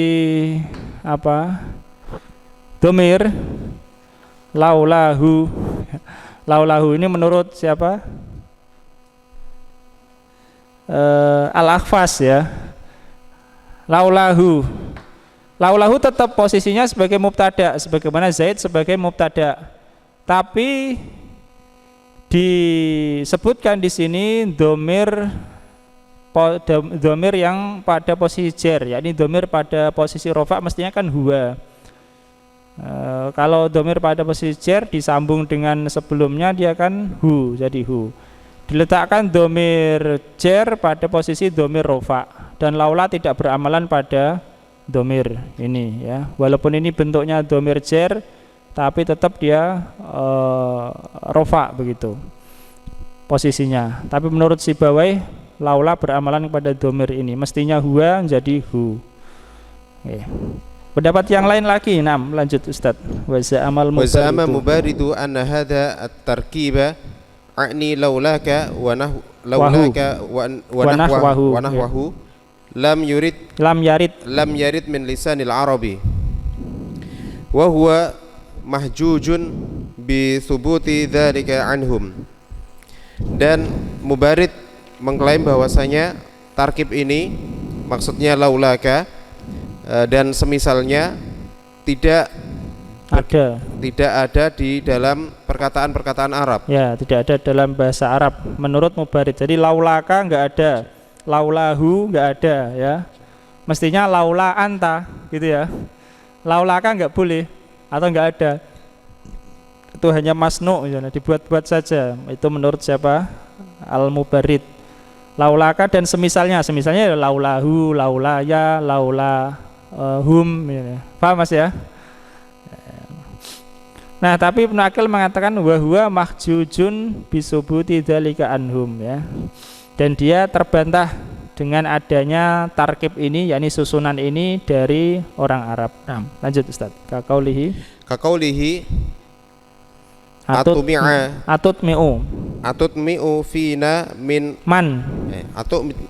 apa? Domir laulahu. Laulahu ini menurut siapa? Al-Akhfas ya. Laulahu tetap posisinya sebagai mubtada, sebagaimana Zaid sebagai mubtada. Tapi disebutkan di sini domir yang pada posisi jar, yakni domir pada posisi rofa mestinya kan huwa. Kalau domir pada posisi jar disambung dengan sebelumnya dia kan hu, jadi hu. Diletakkan domir jar pada posisi domir rofa, dan laula tidak beramalan pada domir ini ya. Walaupun ini bentuknya domir jar, tapi tetap dia rofa begitu posisinya. Tapi menurut Sibawai laula beramalan kepada domir ini, mestinya huwa menjadi hu. Pendapat yang lain lagi. Lanjut Ustaz. Wa za'amal mubaridu anna hadha at-tarkiba a'ni laulaka wa nahwahu lam yarid min lisanil arabi wa huwa mahjujun bi thubuti dzalika anhum. Dan Mubarid mengklaim bahwasanya tarkib ini maksudnya laulaka dan semisalnya tidak ada di dalam perkataan-perkataan Arab. Ya, tidak ada dalam bahasa Arab menurut Mubarid. Jadi laulaka enggak ada, laulahu enggak ada ya. Mestinya laula anta gitu ya. Laulaka enggak boleh atau enggak ada. Itu hanya masnu misalnya, dibuat-buat saja. Itu menurut siapa? Al-Mubarid. Laulaka dan semisalnya laulahu, laulaya, laula hum ya. Paham Mas ya? Nah, tapi Ibnu Aqil mengatakan wa huwa mahjujun bisubuti dzalika anhum ya. Dan dia terbantah dengan adanya tarkib ini, yakni susunan ini dari orang Arab. Lanjut Ustaz. Kakaulihi atutmi'u fina min man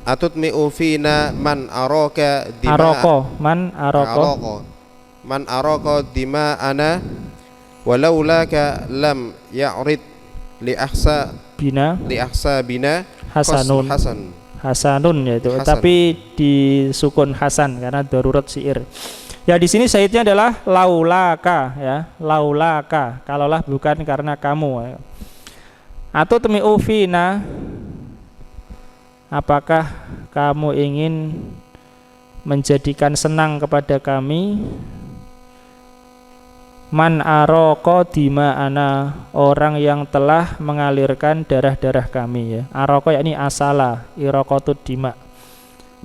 atutmi'u fina man araka dima'ana walaulaka lam ya'rid li ahsa bina hasanun yaitu hasan. Tapi disukun hasan karena darurat syair. Ya, di sini syahidnya adalah laulaka ya, laulaka, kalaulah bukan karena kamu ya. Atau temi'u fina, apakah kamu ingin menjadikan senang kepada kami, man aroko dima'ana, orang yang telah mengalirkan darah-darah kami ya. Aroko yakni asala, irokotud dima,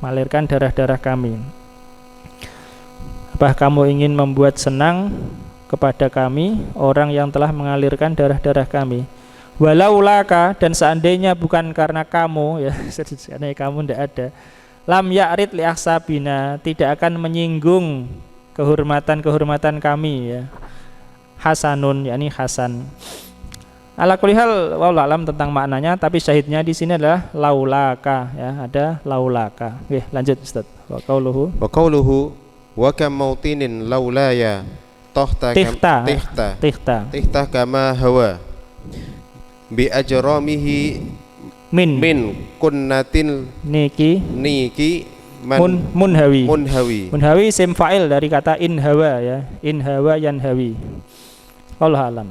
mengalirkan darah-darah kami. Apa kamu ingin membuat senang kepada kami orang yang telah mengalirkan darah-darah kami? Walaulaka, dan seandainya bukan karena kamu ya, seandainya kamu tidak ada, lam ya'rid li ahsabina, tidak akan menyinggung kehormatan kami ya. Hasanun yakni hasan. Ala kulli hal wallahu alam tentang maknanya, tapi syahidnya di sini adalah laulaka ya, ada laulaka. Oke, lanjut Ustaz. Wa qauluhu wa kam mautinin laulaya tihta kama hawa bi ajramihi min kunnatin niki munhawi sim fa'il dari kata inhawa ya, inhawa yanhawi. Wallahu alam.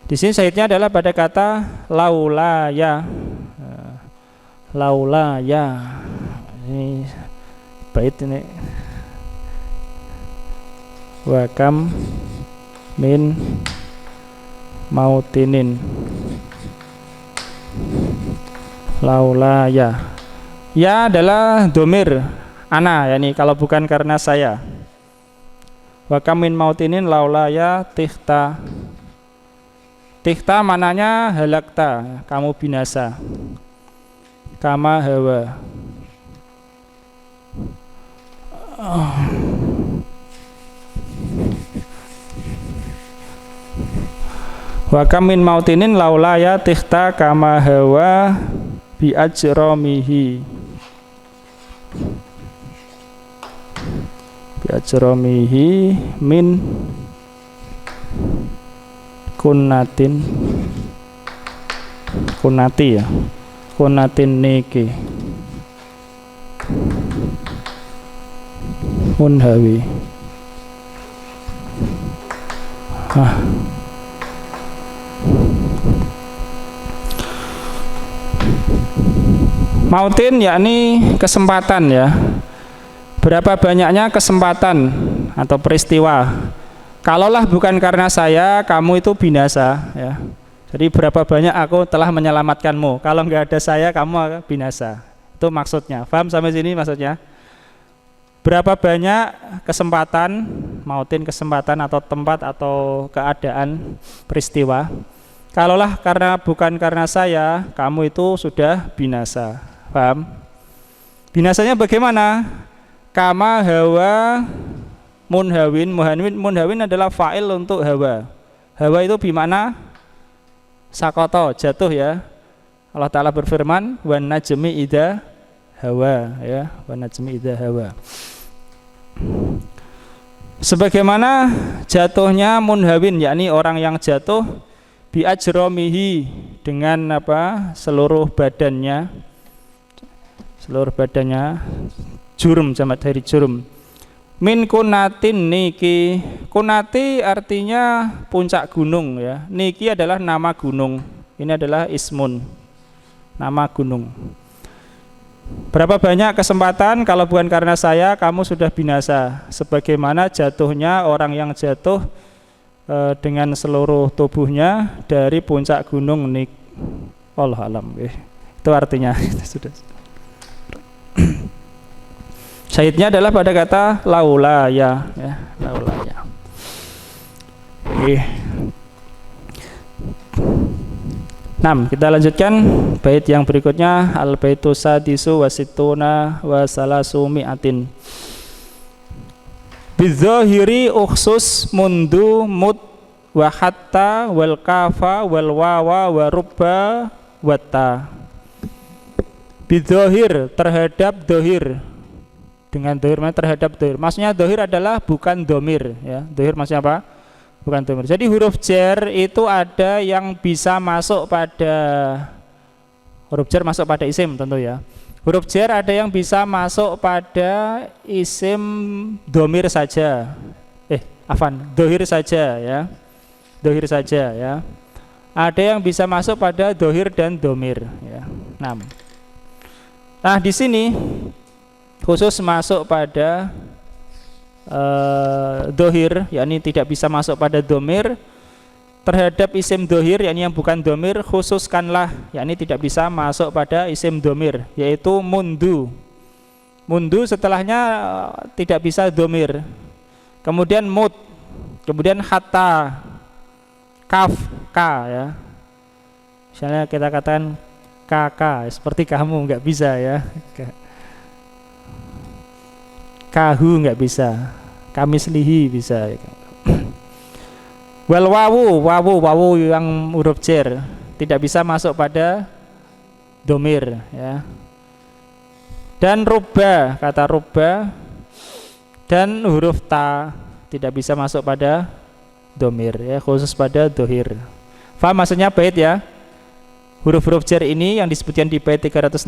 Di sini syahidnya adalah pada kata laulaya. Ini bait ini. Wa kam min mautinin laulaya. Ya adalah domir ana, yakni kalau bukan karena saya. Wa kam min mautinin laulaya tihta. Tihta mananya halakta, kamu binasa. Kama hawa. Wa kam min mautinin laulaya tihta kama hawa bi ajramihi min kunatin niki munhawi. Mautin yakni kesempatan ya. Berapa banyaknya kesempatan atau peristiwa. Kalaulah bukan karena saya, kamu itu binasa ya. Jadi berapa banyak aku telah menyelamatkanmu. Kalau nggak ada saya, kamu akan binasa. Itu maksudnya. Paham sampai sini maksudnya? Berapa banyak kesempatan, mautin kesempatan atau tempat atau keadaan peristiwa. Kalaulah bukan karena saya, kamu itu sudah binasa. Paham? Binasanya bagaimana? Kama hawa munhawin. Munhawin adalah fa'il untuk hawa. Hawa itu bermakna sakoto, jatuh ya. Allah Ta'ala berfirman, wan najmi idza hawa, ya, wan najmi idza hawa. Sebagaimana jatuhnya munhawin, yakni orang yang jatuh bi ajromihi, dengan apa? Seluruh badannya, jurum, jamak dari jurum. Min kunatin niki, kunati artinya puncak gunung ya. Niki adalah nama gunung. Ini adalah ismun, nama gunung. Berapa banyak kesempatan kalau bukan karena saya kamu sudah binasa, sebagaimana jatuhnya orang yang jatuh dengan seluruh tubuhnya dari puncak gunung Nik. Allah alam. Itu artinya sudah. Syahidnya adalah pada kata laula ya, laula ya. Kita lanjutkan bait yang berikutnya, al baitu sadisu wasituna wa salasu mi'atin. Bidzahiri ukhsus mundu mut wa hatta wal kafa wal wawa wa rubba watta. Bidzahir, terhadap dohir, dengan dohir terhadap dohir. Maksudnya dohir adalah bukan domir ya. Dohir maksudnya apa? Bukan domir. Jadi huruf jar itu ada yang bisa masuk pada huruf jar, masuk pada isim tentu ya. Huruf jar ada yang bisa masuk pada isim domir saja. Dohir saja ya. Dohir saja ya. Ada yang bisa masuk pada dohir dan domir ya. Nah, di sini khusus masuk pada dohir, yakni tidak bisa masuk pada domir. Terhadap isim dohir, yakni yang bukan domir, khususkanlah, yakni tidak bisa masuk pada isim domir, yaitu mundu. Mundu setelahnya tidak bisa domir. Kemudian mut, kemudian hatta, kaf, ka ya. Misalnya kita katakan kakak, seperti kamu, nggak bisa ya. Kahu nggak bisa, kamislihi bisa. Wal wawu yang huruf jar tidak bisa masuk pada domir ya. Dan rubba, kata rubba, dan huruf ta tidak bisa masuk pada domir ya, khusus pada dohir. Faham maksudnya bait ya? Huruf-huruf jar ini yang disebutkan di bait 366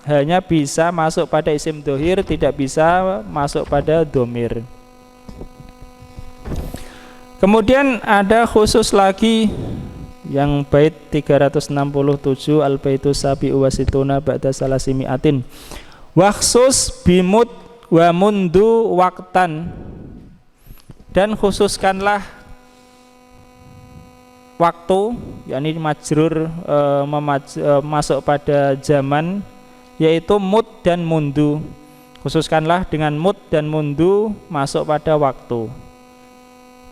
hanya bisa masuk pada isim dohir, tidak bisa masuk pada domir. Kemudian ada khusus lagi yang bait 367, al baitu sabi'u wasituna ba'da salasimi'atin. Waksus bimut wa mundu waktan, dan khususkanlah waktu, yakni majrur masuk pada zaman, yaitu mut dan mundu. Khususkanlah dengan mut dan mundu masuk pada waktu,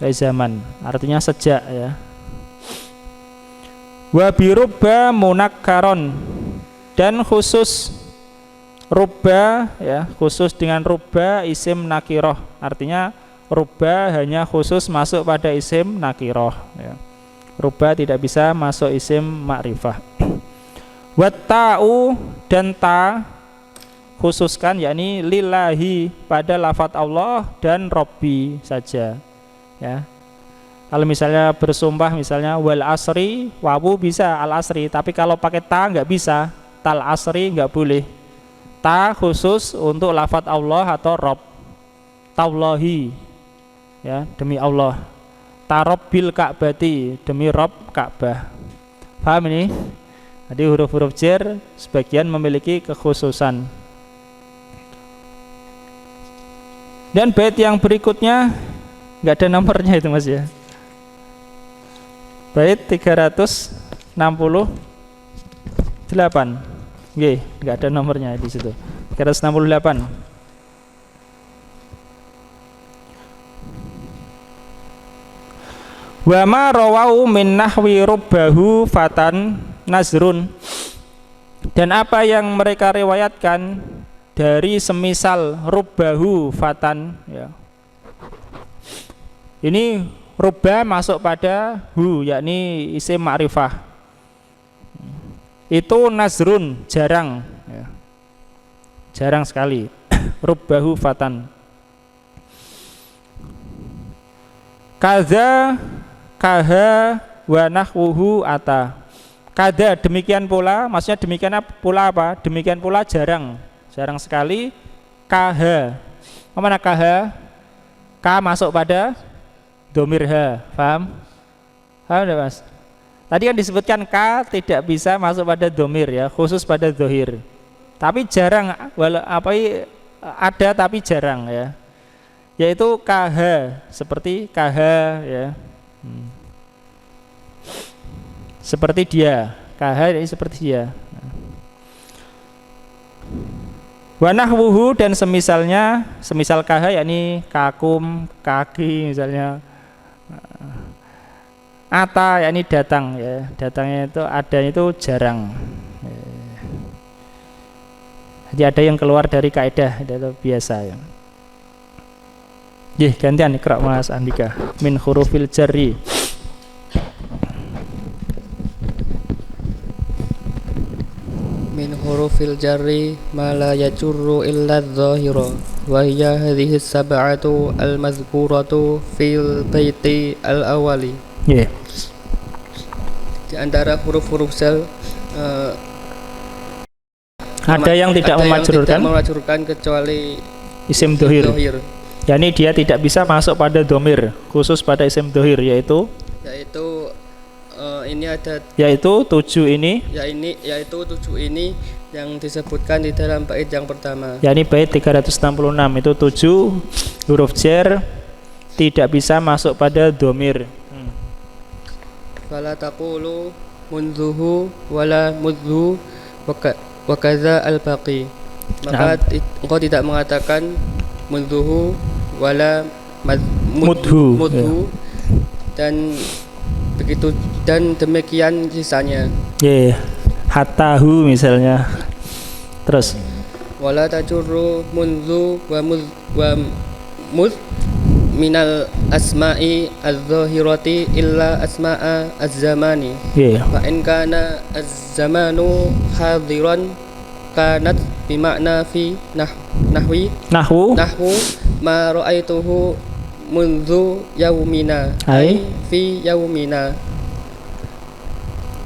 dari zaman, artinya sejak ya. Wa birubba munakkaron, dan khusus rubba ya, khusus dengan rubba isim nakiroh, artinya rubba hanya khusus masuk pada isim nakiroh ya. Rubba tidak bisa masuk isim ma'rifah. Watta'u, dan ta khususkan, yakni lillahi pada lafadz Allah dan Robbi saja ya. Kalau misalnya bersumpah, misalnya wal asri, wawu bisa al asri, tapi kalau pakai ta nggak bisa, tal asri nggak boleh. Ta khusus untuk lafadz Allah atau Rob, tallahi ya, demi Allah. Tarobbil Ka'bati, demi Rob Ka'bah. Paham ini? Jadi huruf-huruf jar sebagian memiliki kekhususan. Dan bait yang berikutnya nggak ada nomornya itu mas ya. Bait 368. Nggak ada nomornya di situ. 368. Wa ma rawau min nahwi rubbahu fatan nazrun. Dan apa yang mereka riwayatkan dari semisal rubbahu fatan, ya. Ini rubba masuk pada hu, yakni isim ma'rifah. Itu nazrun, jarang, ya. Jarang sekali. Rubbahu fatan. Kaza kaha wa nahwuhu ata. Kada demikian pula, maksudnya demikian pula apa? Demikian pula jarang, jarang sekali. Kaha, mana kaha? Ka masuk pada domir ha, paham? Paham tidak mas? Tadi kan disebutkan ka tidak bisa masuk pada domir ya, khusus pada dohir. Tapi jarang, ada tapi jarang ya. Yaitu kaha, seperti kaha ya. Seperti dia, kaha ini seperti dia. Wa nahwuhu dan semisalnya, semisal kaha yakni kakum, kaki misalnya. Ata yakni datang ya, datangnya itu adanya itu jarang. Jadi ada yang keluar dari kaidah, itu biasa ya. Gantian ikra Mas Andika. Min hurufil jarri. Min hurufil jarri ma la yajurru illa adh-dhahira wa hiya hadhihi as-sab'atu al-madhkuratu fil baiti al-awwali. Di antara huruf-huruf zal ada yang tidak memajrurkan kecuali isim dohir. Yani dia tidak bisa masuk pada domir, khusus pada isim dohir, yaitu ini ada yaitu 7 ini, yaitu 7 ini yang disebutkan di dalam bait yang pertama. Yani bait 366 itu 7 huruf jar tidak bisa masuk pada domir. Fala taqulu mundhuhu wala mudhu wa kadza al-baqi. Maka engkau tidak mengatakan mundhuhu wala mudhu dan begitu dan demikian sisanya. Hatahu misalnya. Terus wala tajurru mundhu wa mudh minal asma'i az-zahirati illa asma'a az-zamani. Fa in kana az-zamanu hadiran kanat bimakna fi nahwu ma ra'aituhu mundhu yaumina ay fi yaumina.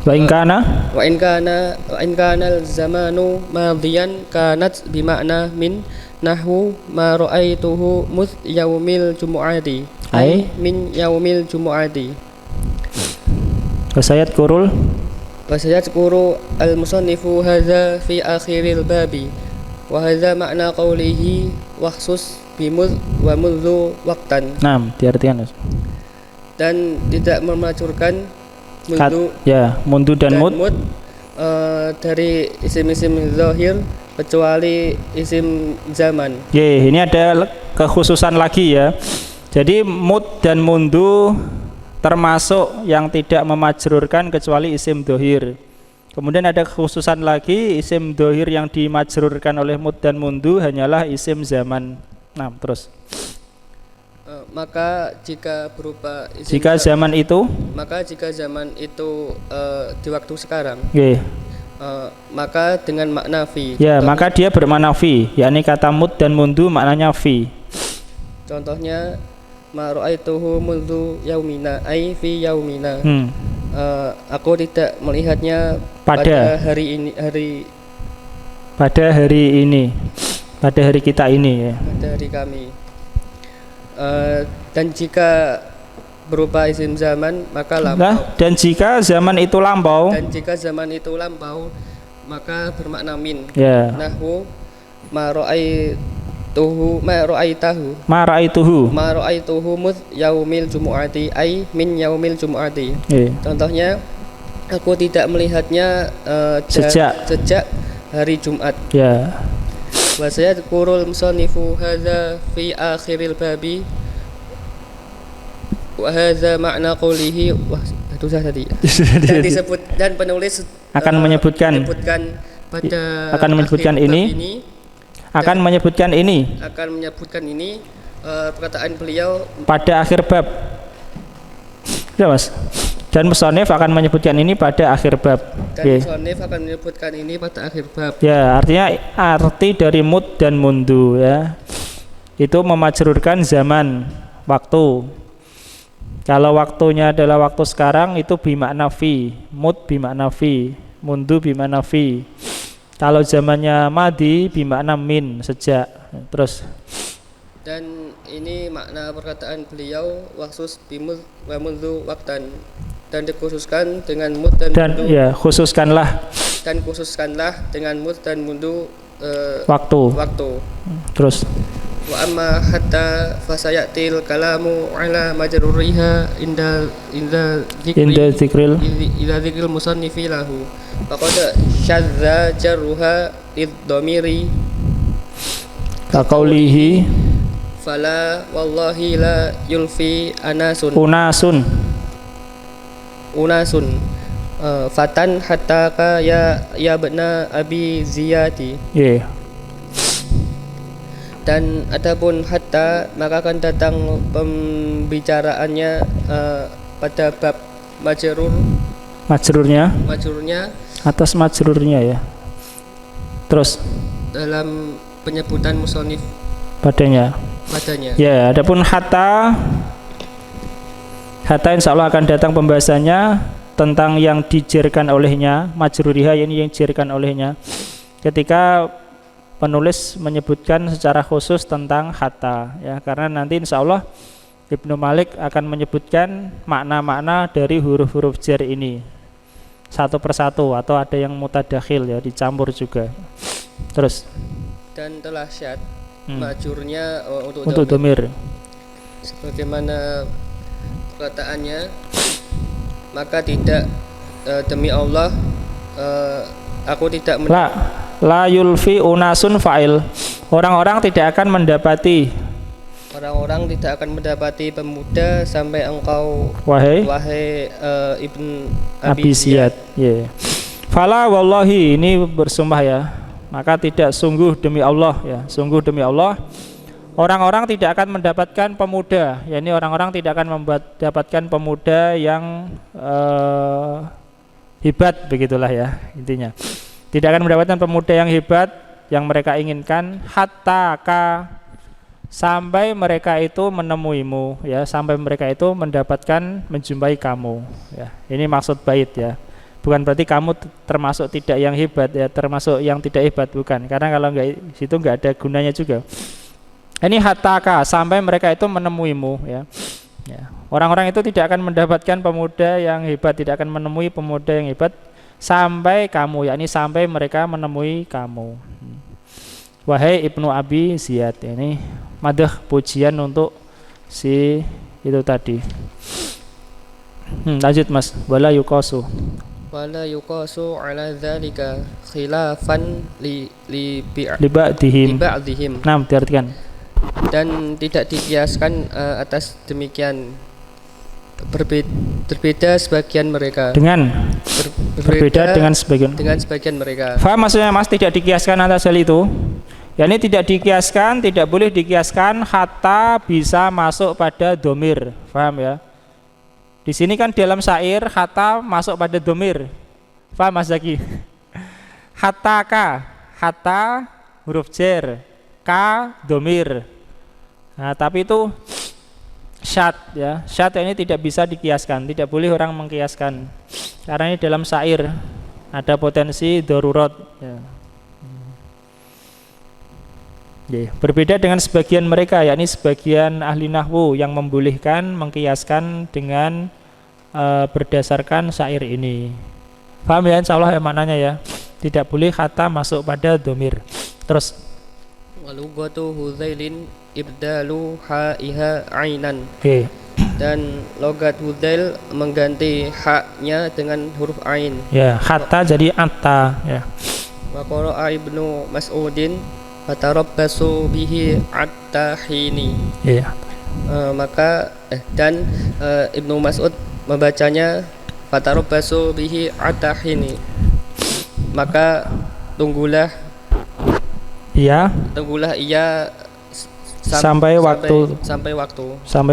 Wa in kana al-zamanu madiyan kanat bimakna min nahwu ma ra'aituhu mudh yaumil jumu'ati ay min yaumil jumu'ati. Wasayat kuru al-musannifu hadza fi akhiril babi wa hadza makna qawlihi wakhsus bimudh wa mudhu waqtan. Diartikan dan tidak memacurkan mundu dan mud dari isim-isim zahir kecuali isim zaman. Ini ada kekhususan lagi ya. Jadi mud dan mundu termasuk yang tidak memajrurkan kecuali isim dohir. Kemudian ada kekhususan lagi, isim dohir yang dimajrurkan oleh mud dan mundu hanyalah isim zaman. Terus maka jika berupa isim zaman itu di waktu sekarang maka dengan makna fi. Maka dia bermakna fi, yakni kata mud dan mundu maknanya fi. Contohnya ma ra'aituhu mundhu yaumina ai fi yaumina. Aku tidak melihatnya pada hari ini, pada hari kita ini ya. Pada hari kami. Dan jika berupa isim zaman maka lampau. Dan jika zaman itu lampau. Maka bermakna min. Nahwu ma ra'aituhu mudh yaumil jumu'ati ay min yaumil jumu'ati. Contohnya aku tidak melihatnya sejak hari Jumat. Wa sayadkurul musannifu hadza fi akhiril babi wa hadza makna qawlihi dan penulis akan menyebutkan akan menyebutkan ini akan menyebutkan ini perkataan beliau pada akhir bab. Ya, Mas. Dan musannif akan menyebutkan ini pada akhir bab. Musannif akan menyebutkan ini pada akhir bab. Ya, artinya arti dari mud dan mundu ya. Itu memajrurkan zaman, waktu. Kalau waktunya adalah waktu sekarang itu bimakna fi, mud bimakna fi, mundu bimakna fi. Kalau zamannya madi bimakna min, sejak. Terus dan ini makna perkataan beliau waksus bimud wa mundu waktan, dan dikhususkan dengan mud dan mundu. Ya, khususkanlah dengan mud dan mundu waktu. Terus wa amma hatta fasayatil kalamu ala majruriha inda dzikril musannifi lahu faqad syadza jarruha id-dhamiri kaqaulihi fala wallahi la yulfi unasun fatan hatta ka ya bena abi ziyati. Dan adapun hatta maka akan datang pembicaraannya pada bab majrurnya atas majrurnya ya. Terus dalam penyebutan musannif padanya. Ya, adapun hatta insyaallah akan datang pembahasannya tentang yang dijerkan olehnya, majruriha ini yang dijerkan olehnya. Ketika penulis menyebutkan secara khusus tentang hatta ya, karena nanti insyaallah Ibnu Malik akan menyebutkan makna-makna dari huruf-huruf jar ini satu persatu, atau ada yang mutadakhil ya, dicampur juga. Terus dan telah syad majurnya untuk dhamir sebagaimana perkataannya, maka tidak demi Allah aku tidak la yulfi unasun fa'il. Orang-orang tidak akan mendapati pemuda sampai engkau wahai Ibn Abi Ziyad. Fala wallahi, ini bersumpah ya, maka tidak, sungguh demi Allah ya, sungguh demi Allah orang-orang tidak akan mendapatkan pemuda, yakni orang-orang tidak akan mendapatkan pemuda yang hebat, begitulah ya intinya. Tidak akan mendapatkan pemuda yang hebat yang mereka inginkan hatta ka, sampai mereka itu menemuimu ya, sampai mereka itu mendapatkan menjumpai kamu ya. Ini maksud bait ya. Bukan berarti kamu termasuk tidak yang hebat ya, termasuk yang tidak hebat, bukan. Karena kalau enggak situ enggak ada gunanya juga. Ini hatta ka, sampai mereka itu menemuimu ya. Ya. Orang-orang itu tidak akan mendapatkan pemuda yang hebat, tidak akan menemui pemuda yang hebat sampai kamu, yakni sampai mereka menemui kamu. Wahai Ibnu Abi Ziyad, ini madah pujian untuk si itu tadi. Lanjut Mas. Wala yuqasu ala dzalika khilafan li ba'dihim. Nah, diartikan. Dan tidak dikiaskan atas demikian, berbeda sebagian mereka berbeda dengan sebagian mereka. Faham maksudnya Mas, tidak dikiaskan atas hal itu. Ya, ini tidak dikiaskan, tidak boleh dikiaskan hatta bisa masuk pada domir. Faham ya? Di sini kan dalam syair hatta masuk pada domir. Faham Mas Zaki? Hatta ka, hatta huruf jar, ka domir. Nah, tapi itu syad ya. Syad ini tidak bisa dikiaskan, tidak boleh orang mengkiaskan. Karena ini dalam syair ada potensi darurat ya. Berbeda dengan sebagian mereka, yakni sebagian ahli nahwu yang membolehkan mengkiaskan dengan berdasarkan syair ini. Paham ya insyaallah ya maknanya ya. Tidak boleh kata masuk pada domir. Terus walugatu Hudzailin ibdalu ha'iha ainan. Dan logat Hudzail mengganti haknya dengan huruf ain. Ya, hatta jadi atta ya. Wa qara'a Ibnu Mas'udin fatarabbasu bihi at-tahini. Iya. Maka dan Ibnu Mas'ud membacanya fatarabbasu bihi at-tahini. Maka tunggulah ia sampai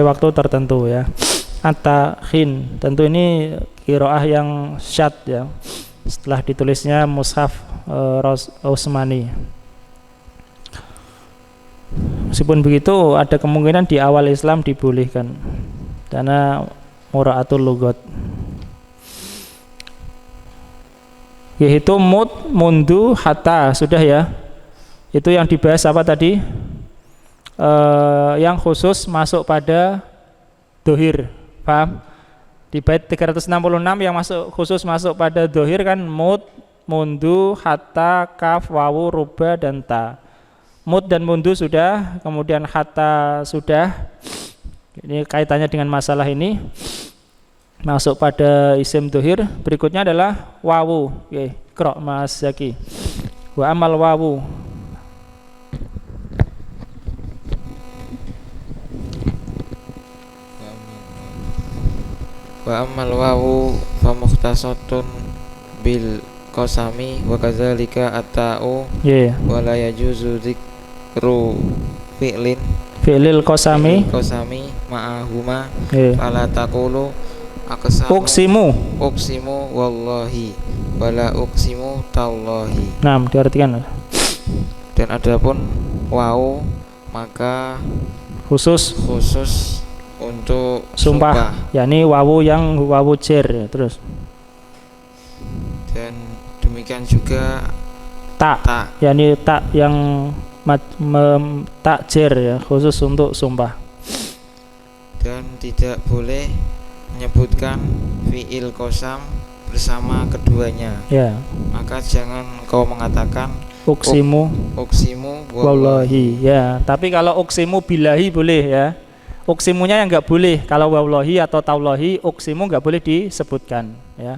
waktu tertentu ya. At-takhin, tentu ini qiraah yang syad ya, setelah ditulisnya mushaf Utsmani. Meskipun begitu ada kemungkinan di awal Islam dibolehkan karena mura'atul lugat. Yaitu mundu hatta, sudah ya. Itu yang dibahas apa tadi? Yang khusus masuk pada dohir, paham? Di bait 366 yang khusus masuk pada dohir kan mundu, hatta, kaf, wawu, ruba, dan ta. Mud dan mundu sudah, kemudian hatta sudah. Ini kaitannya dengan masalah ini. Masuk pada isim dohir. Berikutnya adalah wawu. Oke, Iqra Mas Zaki. Wa amal wawu. Wa amal wawu fa mukhtasatun bil qasami wa kadzalika at-ta'u wa la yajuzu dzikru fi'lil qasami ma'ahuma fala taqulu uqsimu wallahi wala uqsimu tallahi. Nah, diartikan. Dan adapun wawu maka khusus untuk sumpah, yakni wawu yang wawu jer ya, terus. Dan demikian juga tak. yakni tak yang tak jer ya, khusus untuk sumpah. Dan tidak boleh menyebutkan fi'il qasam bersama keduanya. Ya. Maka jangan kau mengatakan uqsimu wallahi. Ya, tapi kalau uqsimu billahi boleh ya. Uqsimunya yang enggak boleh. Kalau wallahi atau tallahi, uqsimu enggak boleh disebutkan ya.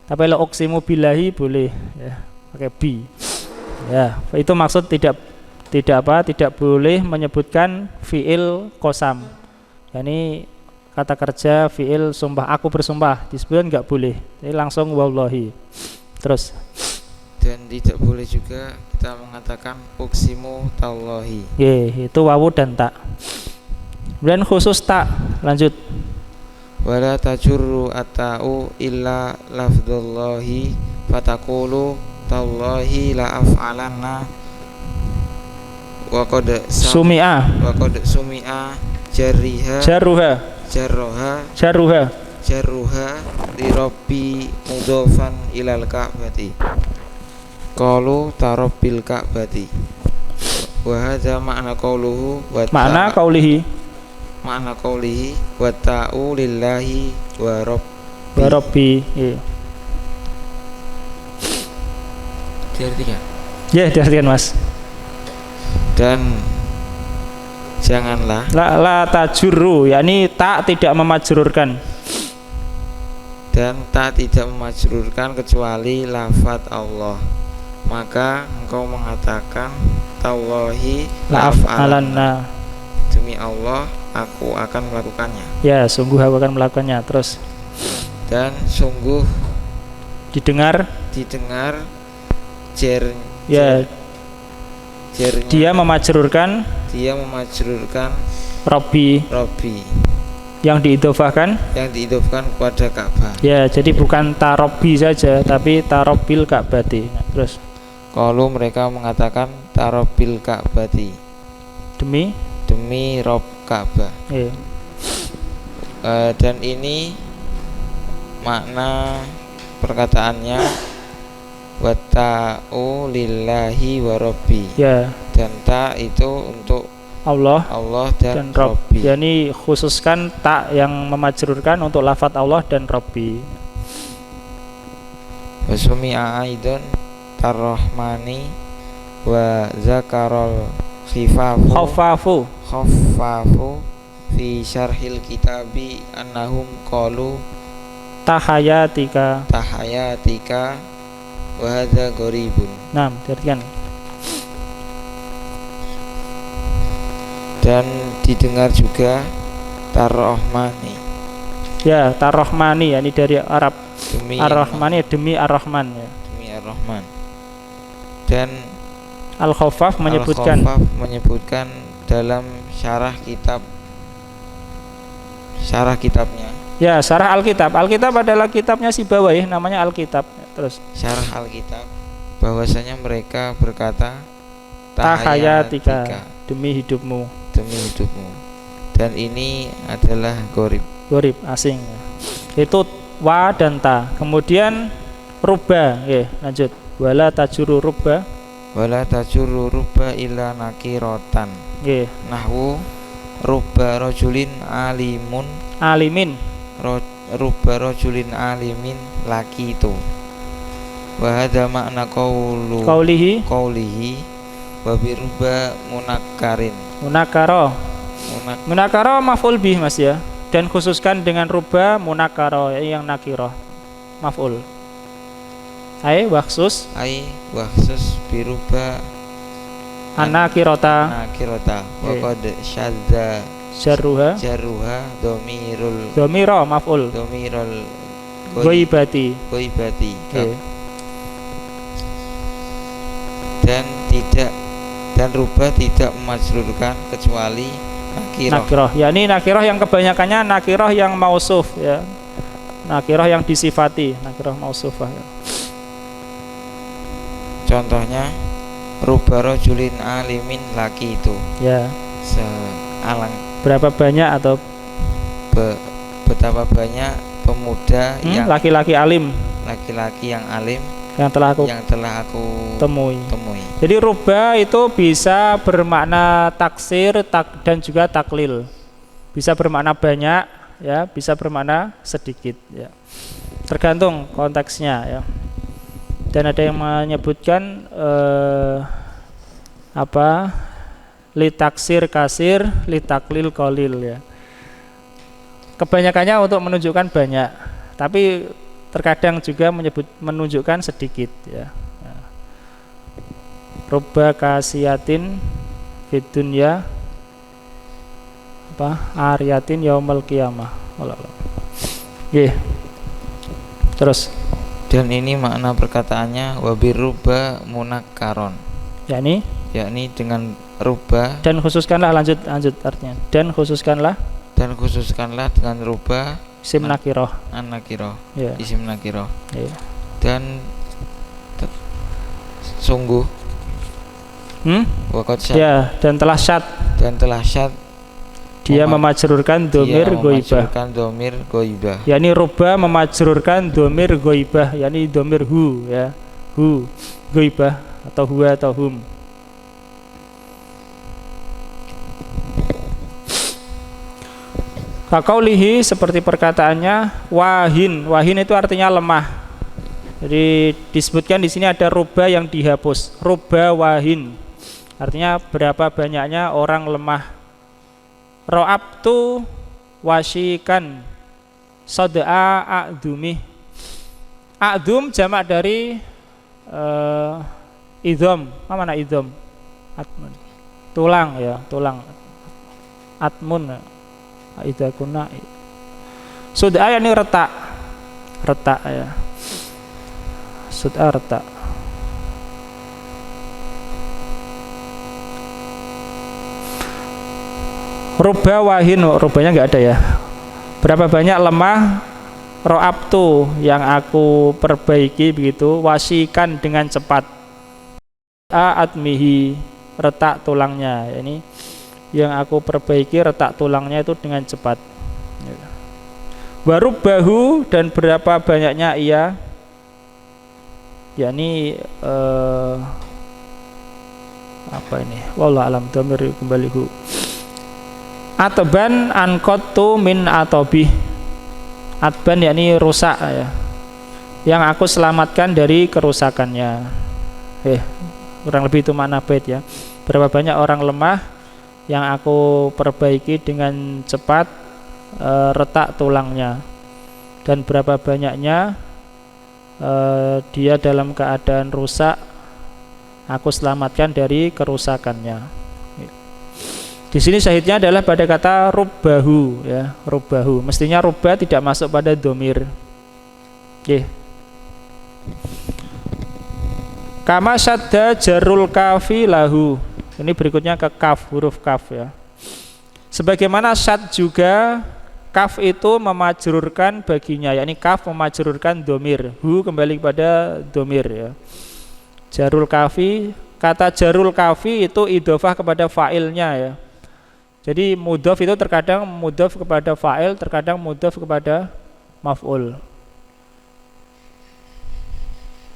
Tapi kalau uqsimu billahi boleh ya, pakai bi. Ya, itu maksud tidak boleh menyebutkan fi'il qasam. Yani kata kerja fi'il sumpah, aku bersumpah disebutkan enggak boleh. Jadi langsung wallahi. Terus. Dan tidak boleh juga kita mengatakan uqsimu tallahi. Itu wawu dan tak. Kemudian khusus tak, lanjut. Wala tajurru at-ta'u illa lafdhullahi fataqulu tallahi la af'alanna wa qad sumi'a jarruha li rabbi mudhafan ilal ka'bati qalu tarabbil ka'bati wa hadza ma'na qawluhu wa ma'na qawlihi wa ta'u lillahi wa rabbi. Diartikan? Ya, diartikan Mas. Dan janganlah la tajurru, yakni tak tidak memajrurkan. Dan tak tidak memajrurkan kecuali lafaz Allah. Maka engkau mengatakan tallahi la'af'alanna, demi Allah aku akan melakukannya. Ya, sungguh aku akan melakukannya. Terus. Dan sungguh didengar jernya, dia memajrurkan Robbi yang diidhofahkan kepada Ka'bah. Ya, jadi bukan tarobbi saja tapi tarobbil Ka'bati. Terus kalau mereka mengatakan tarobbil Ka'bati, demi Rob Ka'bah. Dan ini makna perkataannya wa ta'u lillahi wa rabbi. Ya. Dan ta itu untuk Allah dan Rabbi. Yani khususkan tak yang memajrurkan untuk lafaz Allah dan Rabbi. Wa sumi'a aidan tarrahmani wa zakarul khaffafu fi syarhil kitabi annahum qalu tahayatika wa hadza gharibun. Nah, diartikan. Dan didengar juga tarrahmani. Ya, tarrahmani yakni dari Arab. Ar-Rahmani demi Ar-Rahman ya. Demi Ar-Rahman. Dan Al-Khaffaf menyebutkan dalam syarah kitabnya. Ya, syarah Alkitab. Alkitab adalah kitabnya Sibawayh, namanya Alkitab. Terus syarah Alkitab bahwasanya mereka berkata tahayatika, demi hidupmu. Dan ini adalah gorib, asing. Itu wa dan ta. Kemudian ruba, lanjut. Wala tajuru ruba illa nakirotan. Nahwu rubba rajulin alimin rubba rajulin alimin laki itu. Wa hadza makna qaulihi wa bi rubba munakaro maf'ul bih, Mas ya. Dan khususkan dengan rubba munakaro yang nakirah maf'ul. Ai waksus bi rubba anakirota wa qad syadza jarruha domiro maf'ul goibati. Dan rubah tidak memajrurkan kecuali nakirah. yakni nakirah yang kebanyakannya nakirah yang mausuf ya. Nakirah yang disifati, nakirah mausufah ya. Contohnya rubba rajulin alimin laki itu. Ya. Sealang berapa banyak atau betapa banyak pemuda yang laki-laki alim, laki-laki yang alim yang telah aku temui. Jadi rubba itu bisa bermakna taksir dan juga taklil. Bisa bermakna banyak ya, bisa bermakna sedikit ya. Tergantung konteksnya ya. Dan ada yang menyebutkan li taksir kasir, li taklil qalil ya. Kebanyakannya untuk menunjukkan banyak, tapi terkadang juga menunjukkan sedikit ya. Rubba kasiyatin fid dunya ariyatin yaumal qiyamah. Terus dan ini makna perkataannya wa birubba munakkaron. yakni dengan rubba, dan khususkanlah, lanjut artinya. Dan khususkanlah dengan rubba isim nakirah. Yeah. Isim nakirah. Yeah. Dan sungguh ya, dan telah syad dia memajrurkan domir goibah. yakni rubba memajrurkan domir goibah, yakni domir hu ya, hu goibah atau huwa atau hum. Kakaulihi seperti perkataannya wahin itu artinya lemah. Jadi disebutkan di sini ada rubba yang dihapus, rubba wahin artinya berapa banyaknya orang lemah. Ro'abtu wasyikan soda'a a'dumi. A'dum jamak dari idhom. Mana idhom? Atmun. Tulang ya, tulang. Atmun. Idza kunna. Soda'a yakni retak ya. Soda'a retak. Rubba wahin, rubanya enggak ada ya. Berapa banyak lemah ro'abtu yang aku perbaiki begitu, wasikan dengan cepat. Atmihi retak tulangnya, ini yang aku perbaiki retak tulangnya itu dengan cepat. Warubbahu dan berapa banyaknya ia, yakni apa ini? Wallahu alam, dhamir kembali hu. Atban anqattu min atobih. Atban yakni rusak ya, yang aku selamatkan dari kerusakannya. Kurang lebih itu makna bait ya. Berapa banyak orang lemah yang aku perbaiki dengan cepat retak tulangnya, dan berapa banyaknya dia dalam keadaan rusak aku selamatkan dari kerusakannya. Di sini syahidnya adalah pada kata rubbahu ya, rubbahu. Mestinya rubba tidak masuk pada domir. Kama syadda jarul kafi lahu. Ini berikutnya ke kaf, huruf kaf ya. Sebagaimana syad juga kaf itu memajrurkan baginya, yakni kaf memajrurkan domir. Hu kembali kepada domir ya. Jarul kafi, kata jarul kafi itu idhofah kepada fa'ilnya ya. Jadi mudhof itu terkadang mudhof kepada fa'il, terkadang mudhof kepada maf'ul.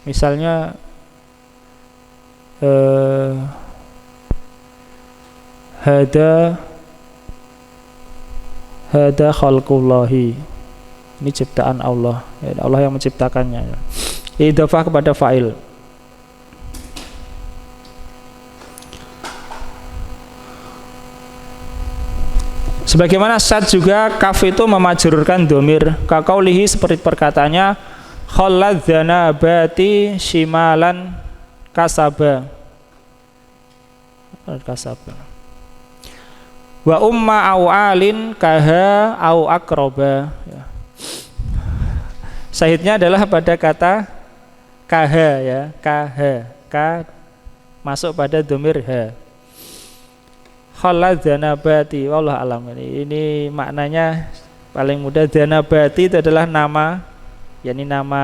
Misalnya hada khalqullahi, ini ciptaan Allah ya, Allah yang menciptakannya ya. Idhofah kepada fa'il. Sebagaimana syad juga kaf itu memajrurkan domir. Kaqaulihi seperti perkataannya khalladzana bati shimalan kasaba. Wa umma au alin kaha au akroba ya. Syahidnya adalah pada kata kaha ya, kaha, ka masuk pada domir ha. Khalladzana bati, wallahu alam. Ini maknanya paling mudah. Dzanabati itu adalah nama, yakni nama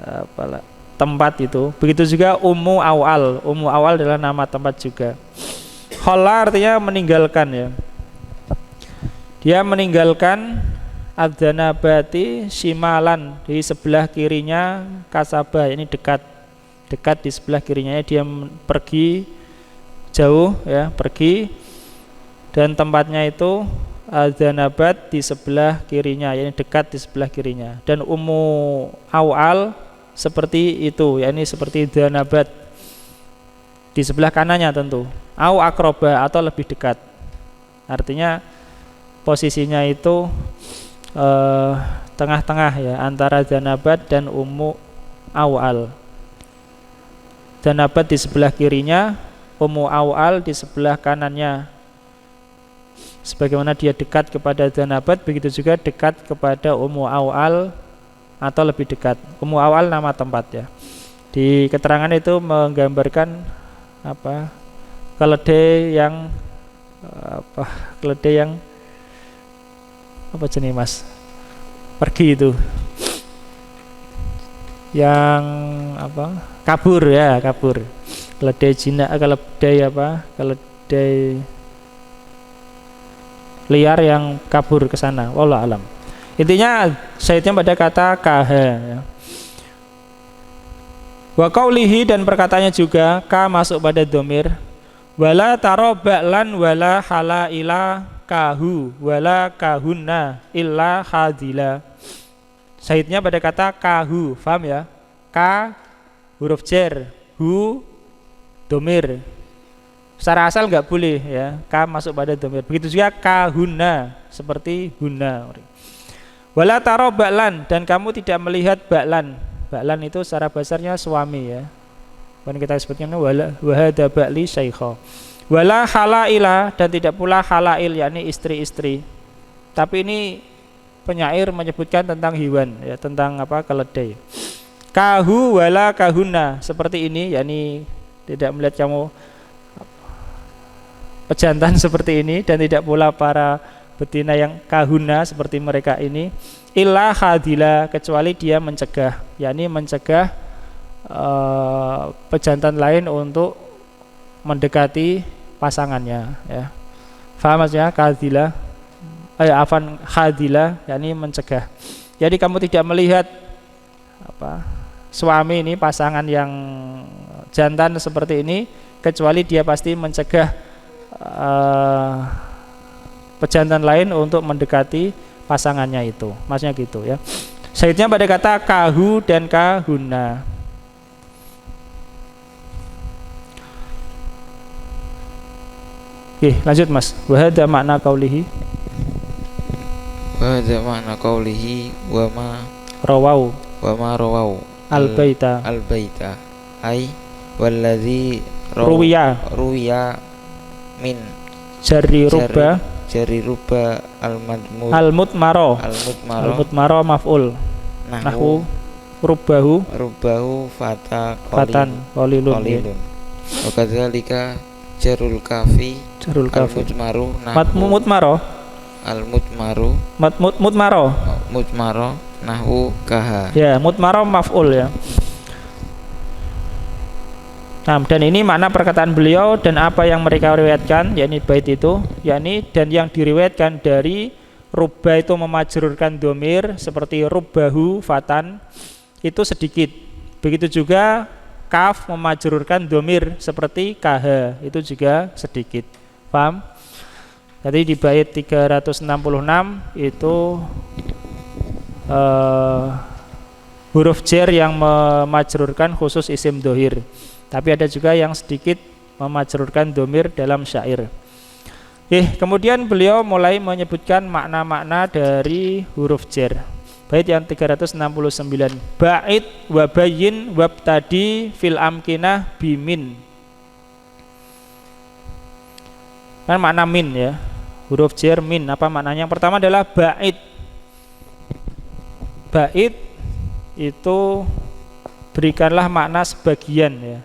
apa, tempat itu. Begitu juga ummu awal. Ummu awal adalah nama tempat juga. Khalla artinya meninggalkan ya. Dia meninggalkan adzanabati shimalan, di sebelah kirinya kasaba, ini dekat di sebelah kirinya. Dia pergi jauh ya, pergi, dan tempatnya itu adzanabat di sebelah kirinya, yakni dekat di sebelah kirinya. Dan ummu awal seperti itu, yakni seperti dzanabat di sebelah kanannya tentu. Au akroba atau lebih dekat. Artinya posisinya itu tengah-tengah ya, antara dzanabat dan ummu awal. Dzanabat di sebelah kirinya, ummu awal di sebelah kanannya. Sebagaimana dia dekat kepada dzanabat, begitu juga dekat kepada ummu awal atau lebih dekat. Ummu awal nama tempat ya. Di keterangan itu menggambarkan apa? Keledai yang apa jenis mas? Pergi itu. Yang apa? Kabur ya, kabur. Keledai jinak, keledai apa? Keledai liar yang kabur ke sana. Wallahu alam. Intinya syahidnya pada kata kaha ya. Wa qaulihi, dan perkataannya juga ka masuk pada domir. Wala taro ba'lan wala hala ila kahu wala kahunna illa hadila. Syahidnya pada kata kahu, paham ya? Ka huruf jar, hu domir. Secara asal enggak boleh ya, ka masuk pada domir. Begitu juga kahunna, seperti hunna. Wala taro ba'lan, dan kamu tidak melihat ba'lan. Ba'lan itu secara bahasanya suami ya. Kan kita sebutnya wahada ba'li syaikha. Wala halaila, dan tidak pula halail, yakni istri-istri. Tapi ini penyair menyebutkan tentang hewan ya, tentang apa? Keledai. Kahu wala kahunna, seperti ini, yakni tidak melihat kamu pejantan seperti ini, dan tidak pula para betina yang kahuna seperti mereka ini, illa hadila, kecuali dia mencegah, yakni mencegah pejantan lain untuk mendekati pasangannya ya. Faham maksudnya kadila? Afan hadila, yakni mencegah. Jadi kamu tidak melihat apa? Suami ini, pasangan yang jantan seperti ini, kecuali dia pasti mencegah pejantan lain untuk mendekati pasangannya itu. Maksudnya gitu ya. Syahidnya pada kata kahu dan kahuna. Oke, lanjut mas. Wahada makna qaulihi. Wahada makna qaulihi wa ma rawau. Wa ma rawau al-baita. Al-baita ai walladzi ruwiya min jari ruba al-mutmaro maf'ul. Nahwu Rubahu fatan qalilun. Wa kadzalika jarul kafi mutmaro nahwu kaha. Ya, mutmaro maf'ul ya. Nah, dan ini makna perkataan beliau dan apa yang mereka riwayatkan, yakni bait itu, yakni dan yang diriwayatkan dari rubba itu memajrurkan domir seperti rubbahu fatan itu sedikit. Begitu juga kaf memajrurkan domir seperti kaha itu juga sedikit. Paham? Jadi di bait 366 itu huruf jar yang memajrurkan khusus isim dohir. Tapi ada juga yang sedikit memajrurkan domir dalam syair. Kemudian beliau mulai menyebutkan makna-makna dari huruf jar. Bait yang 369. Ba'id wa bayyin wabtadi fil amkinah bimin. Kan makna min ya. Huruf jar min, apa maknanya? Yang pertama adalah ba'id. Ba'id itu berikanlah makna sebagian ya.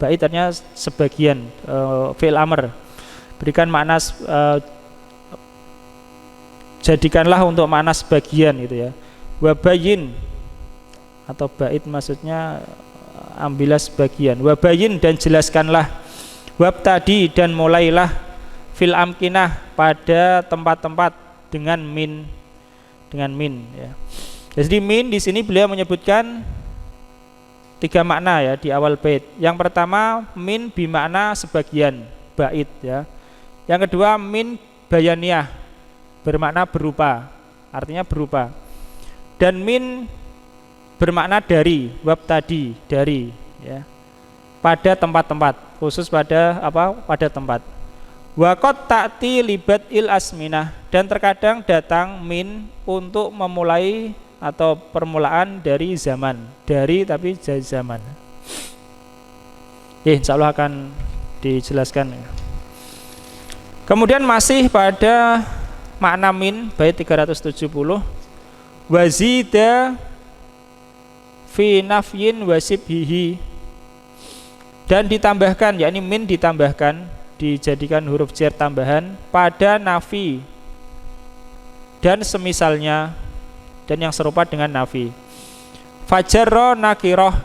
Ba'id artinya sebagian, fi'il amr. Berikan makna jadikanlah untuk makna sebagian gitu ya. Wabayin atau ba'id maksudnya ambillah sebagian. Wabayin dan jelaskanlah. Wabtadi dan mulailah fil amkinah pada tempat-tempat dengan min ya. Jadi min di sini beliau menyebutkan 3 makna ya di awal bait. Yang pertama min bimakna sebagian, bait ya. Yang kedua min bayaniyah, bermakna berupa, artinya berupa. Dan min bermakna dari, wabtadi, dari ya. Pada tempat-tempat, khusus pada apa? Pada tempat. Wa qad ta'ti libat il asminah, dan terkadang datang min untuk memulai atau permulaan dari zaman, dari tapi zaman. Insyaallah akan dijelaskan. Kemudian masih pada makna min bait 370. Wazida fi nafyin wasibhihi, dan ditambahkan, yakni min ditambahkan, dijadikan huruf jar tambahan pada nafi dan semisalnya dan yang serupa dengan nafi. Fajarro nakiroh,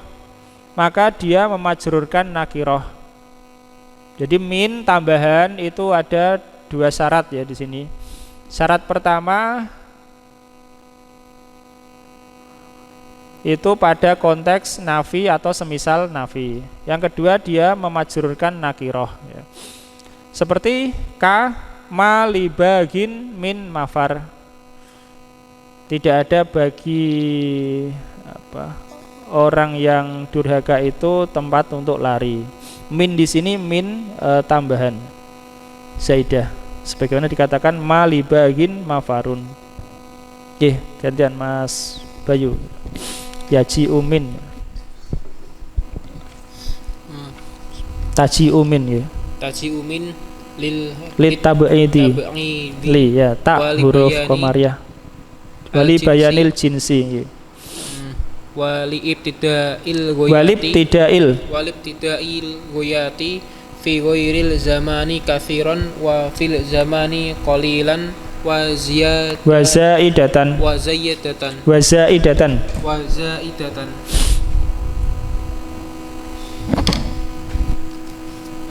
maka dia memajrurkan nakiroh. Jadi min tambahan itu ada 2 syarat ya di sini. Syarat pertama itu pada konteks nafi atau semisal nafi. Yang kedua dia memajrurkan nakiroh ya. Seperti ka malibagin min mafar, tidak ada bagi orang yang durhaka itu tempat untuk lari. Min di sini min tambahan zaidah, sebagaimana dikatakan malibagin mafarun. Gantian Mas Bayu. Yaji umin, taji umin ya. Taji umin lil tabu'idi li ya, tak huruf qamariyah. Wali bayanil jinsi. Wali ibtida'il goyati fi ghairil zamani katsiran wa fil zamani qalilan wa zaidatan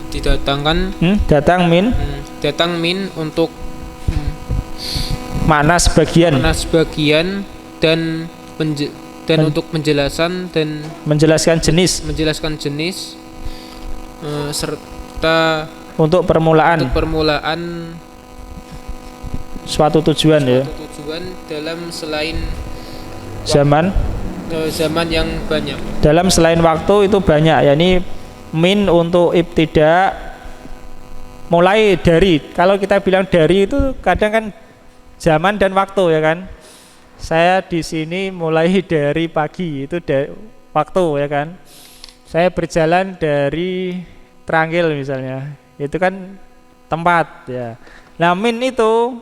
didatangkan datang min untuk makna sebagian dan untuk menjelaskan jenis serta untuk permulaan suatu tujuan ya, dalam selain zaman yang banyak, dalam selain waktu itu banyak, yakni min untuk ibtida, mulai dari. Kalau kita bilang dari itu kadang kan zaman dan waktu ya kan. Saya di sini mulai dari pagi, itu waktu ya kan. Saya berjalan dari Trangil misalnya, itu kan tempat ya. Nah min itu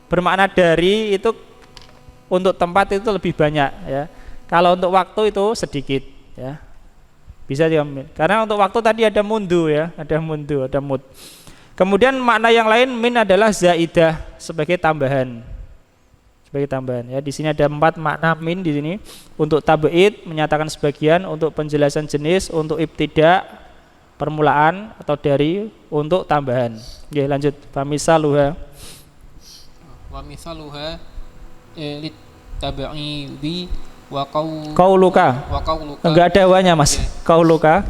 bermakna dari, itu untuk tempat itu lebih banyak ya. Kalau untuk waktu itu sedikit ya. Bisa juga min. Karena untuk waktu tadi ada mundu ya, ada mundu, ada mud. Kemudian makna yang lain min adalah zaidah sebagai tambahan. Sebagai tambahan ya. Di sini ada 4 makna min di sini. Untuk tab'id menyatakan sebagian, untuk penjelasan jenis, untuk ibtida permulaan atau dari, untuk tambahan. Oke, lanjut. Famisaluha. Wa misaluha lit tabi'i wa qauluka. Enggak ada wanya, Mas. Qauluka.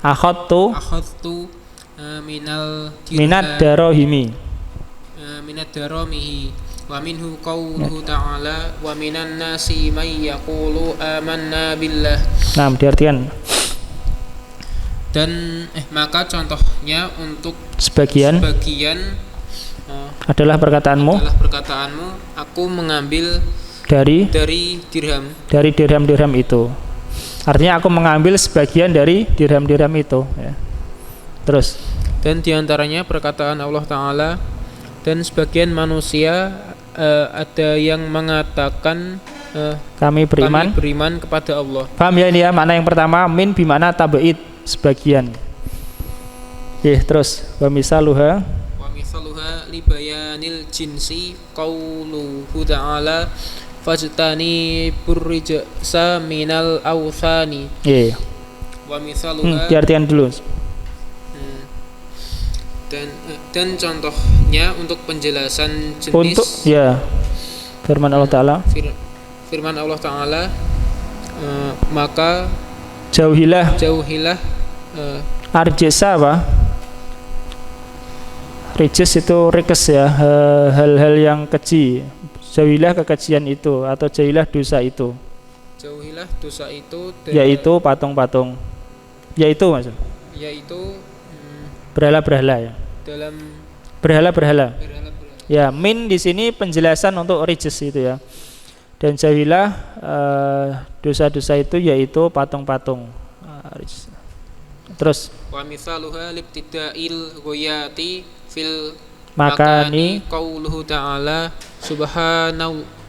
Akhadtu minad darahimi. Minad daramihi wa minhu qauluhu ta'ala wa minan nasi may yaqulu amanna billah. Nah, diartikan. Dan maka contohnya untuk sebagian adalah perkataanmu, aku mengambil dari dirham itu. Artinya aku mengambil sebagian dari dirham itu ya. Terus dan diantaranya perkataan Allah Ta'ala, dan sebagian manusia ada yang mengatakan kami beriman kepada Allah. Paham ya ini ya, makna yang pertama min bimana tab'id, sebagian. Terus wa misaluha libayanil jinsi qauluhu ta'ala fajtani burrijsa minal awthani. Wa misaluha diartikan dulu. Dan contohnya untuk penjelasan jenis untuk firman Allah Ta'ala maka jauhilah arjesa apa? Rijis itu rikes ya, hal-hal yang keji. Jauhilah kekejian itu atau jauhilah dosa itu. Yaitu patung-patung. Yaitu maksud. Berhala-berhala ya. Berhala-berhala. Ya, min di sini penjelasan untuk rijis itu ya. Dan jauhilah dosa-dosa itu yaitu patung-patung. Terus wa mithaluha libtida'il ghayati fil makani qauluhu ta'ala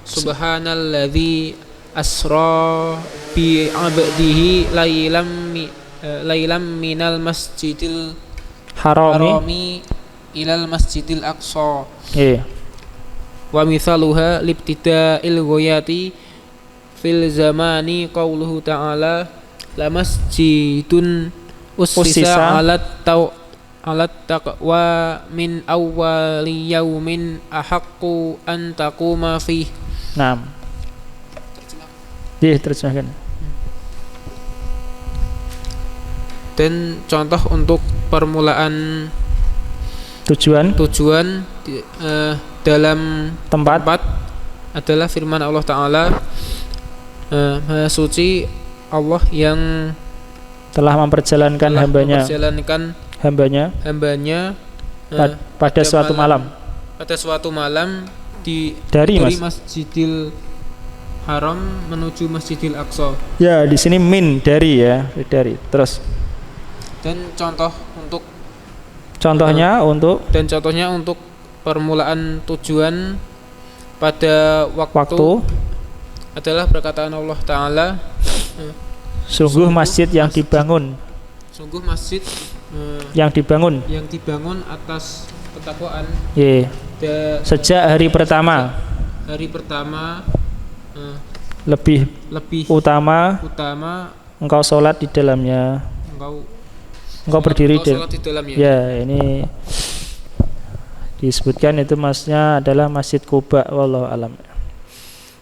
subhanalladzi asra bi 'abdihi lailam minal masjidil harami ilal masjidil aqsa. Wa mithaluha libtida'il ghayati fil zamani qauluhu ta'ala la masjidun ussisa alat taqwa min awwali yaumin ahaqqu an taquma fih. Naam. Terjemahkan. Dan contoh untuk permulaan tujuan dalam tempat adalah firman Allah Ta'ala, Maha suci Allah yang telah memperjalankan hambanya pada suatu malam dari Masjidil Haram menuju Masjidil Aqsa. Ya, di sini min dari ya, dari. Terus. Dan contohnya untuk permulaan tujuan pada waktu adalah perkataan Allah Ta'ala, sungguh masjid yang dibangun atas ketakwaan sejak hari pertama lebih utama engkau sholat di dalamnya, engkau berdiri di dalamnya. Ya, ini disebutkan itu maksudnya adalah Masjid Quba, wallahu alam.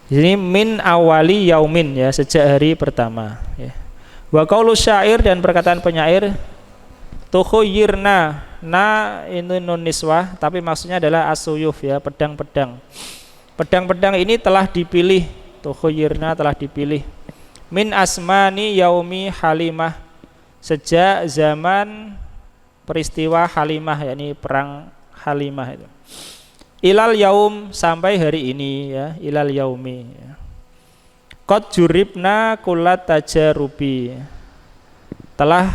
Di sini min awali yaumin ya, sejak hari pertama ya. Wa qaulu syair, dan perkataan penyair, tukhayyirna, ini nun niswah tapi maksudnya adalah asuyuf ya, pedang-pedang. Pedang-pedang ini telah dipilih, tukhayyirna telah dipilih, min asmani yaumi Halimah, sejak zaman peristiwa Halimah, yakni perang Halimah itu. Ilal yaum, sampai hari ini ya, ilal yaumi ya. Qad juribna kullat tajarubi, telah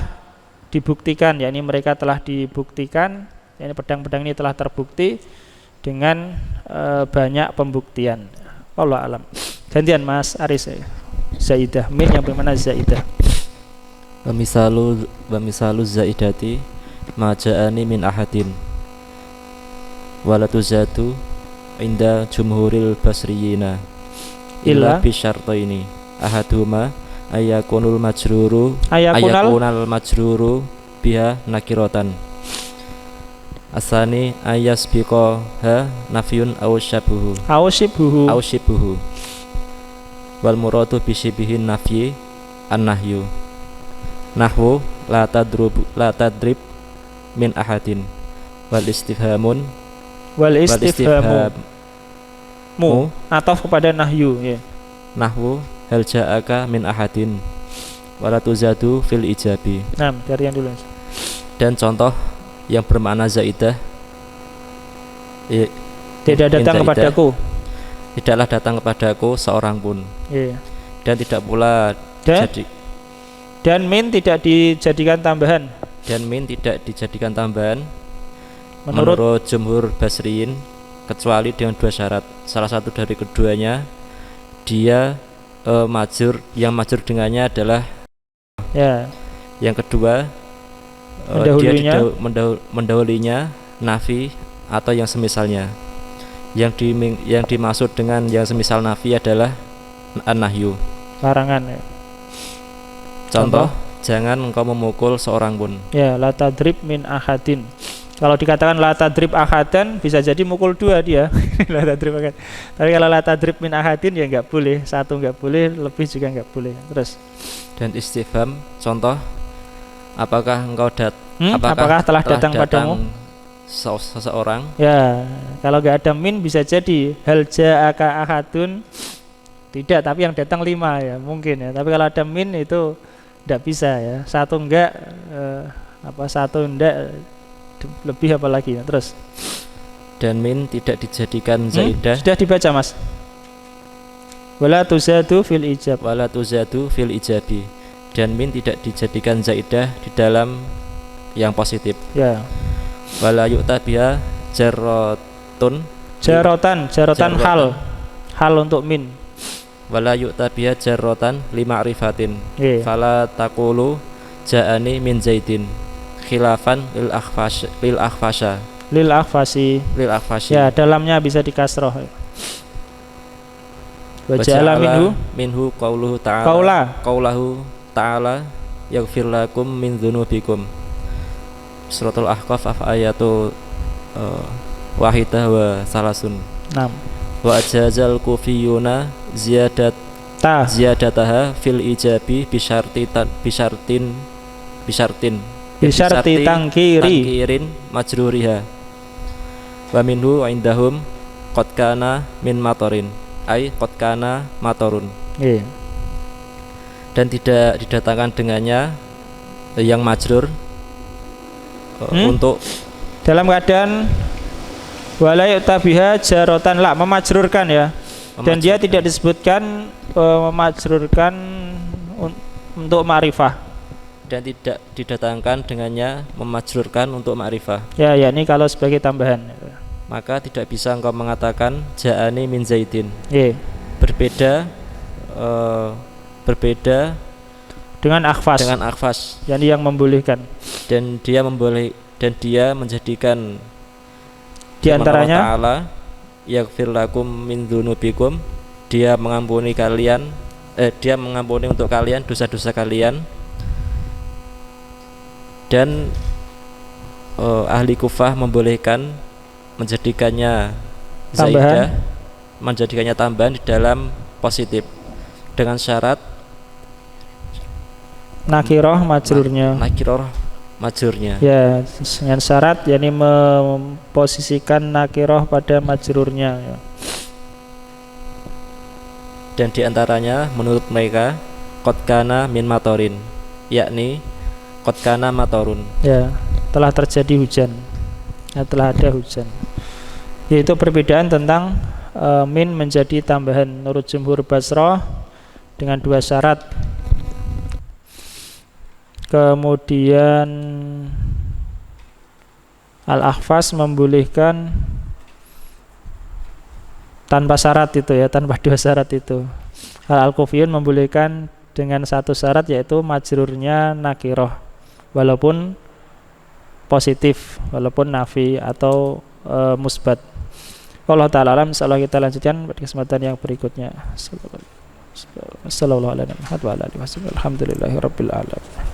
dibuktikan, yakni mereka telah dibuktikan, yakni pedang-pedang ini telah terbukti dengan banyak pembuktian. Allah alam. Gantian Mas Aris ya. Zaidah, min yang bagaimana zaidah? Wa misalu zaidati ma ja'ani min ahadin wala tuzatu inda jumhuril basriyina illa bi syartaini ahaduhuma ayakunal majruru biha nakiratan asani ayasbiqaha nafyun aw syibhuhu wal muradu bi syibhin nafyi an-nahyu nahwu la tadrib min ahadin wal istifhamu atau kepada nahyu ya. Nahwu hal ja'aka min ahadin wala tuzadu fil ijabi. Nah, dari yang dulu. Dan contoh yang bermakna zaidah tidak datang kepadaku. Tidaklah datang kepadaku seorang pun. Iya. Dan tidak pula dan min tidak dijadikan tambahan. Menurut jumhur basriyin kecuali dengan dua syarat. Salah satu dari keduanya dia yang majur dengannya adalah ya. Yang kedua dia mendahulunya nafi atau yang semisalnya. Yang dimaksud dengan yang semisal nafi adalah an-nahyu, larangan ya. Contoh, jangan engkau memukul seorang pun. Ya, la tadrib min ahadin. Kalau dikatakan la tadrib ahadan bisa jadi mukul dua dia. La tadrib ahad. Tapi kalau la tadrib min ahadin ya enggak boleh, satu enggak boleh, lebih juga enggak boleh. Terus dan istifham, contoh, apakah engkau apakah telah datang padamu seseorang? Ya, kalau enggak ada min bisa jadi hal ja'aka ahadun. Tidak, tapi yang datang 5 ya mungkin ya. Tapi kalau ada min itu enggak bisa ya. Satu enggak satu enggak lebih apa lagi ya. Terus dan min tidak dijadikan zaidah. Sudah dibaca Mas. Wala tuzadu fil ijabi. Dan min tidak dijadikan zaidah di dalam yang positif. Ya. Wala yu'ta biha jarotan hal untuk min. Wala yu'ta biha jarotan lima arifatin. Fala taqulu ja'ani min zaidin khilafan lil akhfasi. Ya, dalamnya bisa dikasroh. Wa ja'ala minhu qawluhu ta'ala yaghfir lakum min dzunubikum. Suratul Ahqaf ayatu wahidah wa salasun. 6. Wa ajazal kufiyuna ziyadataha fil ijabi bisyartin tangkirin majruriha wa minhu indahum qad kana min matorin ay qad kana matorun. Dan tidak didatangkan dengannya yang majrur untuk dalam keadaan wala yu'tabiha jarotan la memajrurkan ya. Dan dia tidak disebutkan memajrurkan untuk ma'rifah. Dan tidak didatangkan dengannya memajrurkan untuk ma'rifah. Ya, yakni kalau sebagai tambahan. Maka tidak bisa engkau mengatakan ja'ani min zaidin. Berbeda dengan akhfas. Yani yang membolehkan. Dan dia menjadikan di antaranya ta'ala yaghfir lakum min dzunubikum, dia mengampuni untuk kalian dosa-dosa kalian. Dan ahli Kufah membolehkan menjadikannya zaidah, menjadikannya tambahan di dalam positif dengan syarat nakirah majrurnya. Ya, dengan syarat yakni memposisikan nakirah pada majrurnya ya. Dan diantaranya menurut mereka qad kana min matorin, yakni qad kana matorun. Ya, telah terjadi hujan. Ya, telah ada hujan. Yaitu perbedaan tentang min menjadi tambahan menurut jumhur Basrah dengan 2 syarat. Kemudian Al-Ahfas membolehkan tanpa syarat itu ya, tanpa dua syarat itu. Al-Kufiyun membolehkan dengan satu syarat, yaitu majrurnya nakiroh walaupun positif, walaupun nafi atau musbat. Allah ta'ala alam. Insyaallah kita lanjutkan pada kesempatan yang berikutnya. Sallallahu alaihi wasallam. Alhamdulillahirabbil alamin.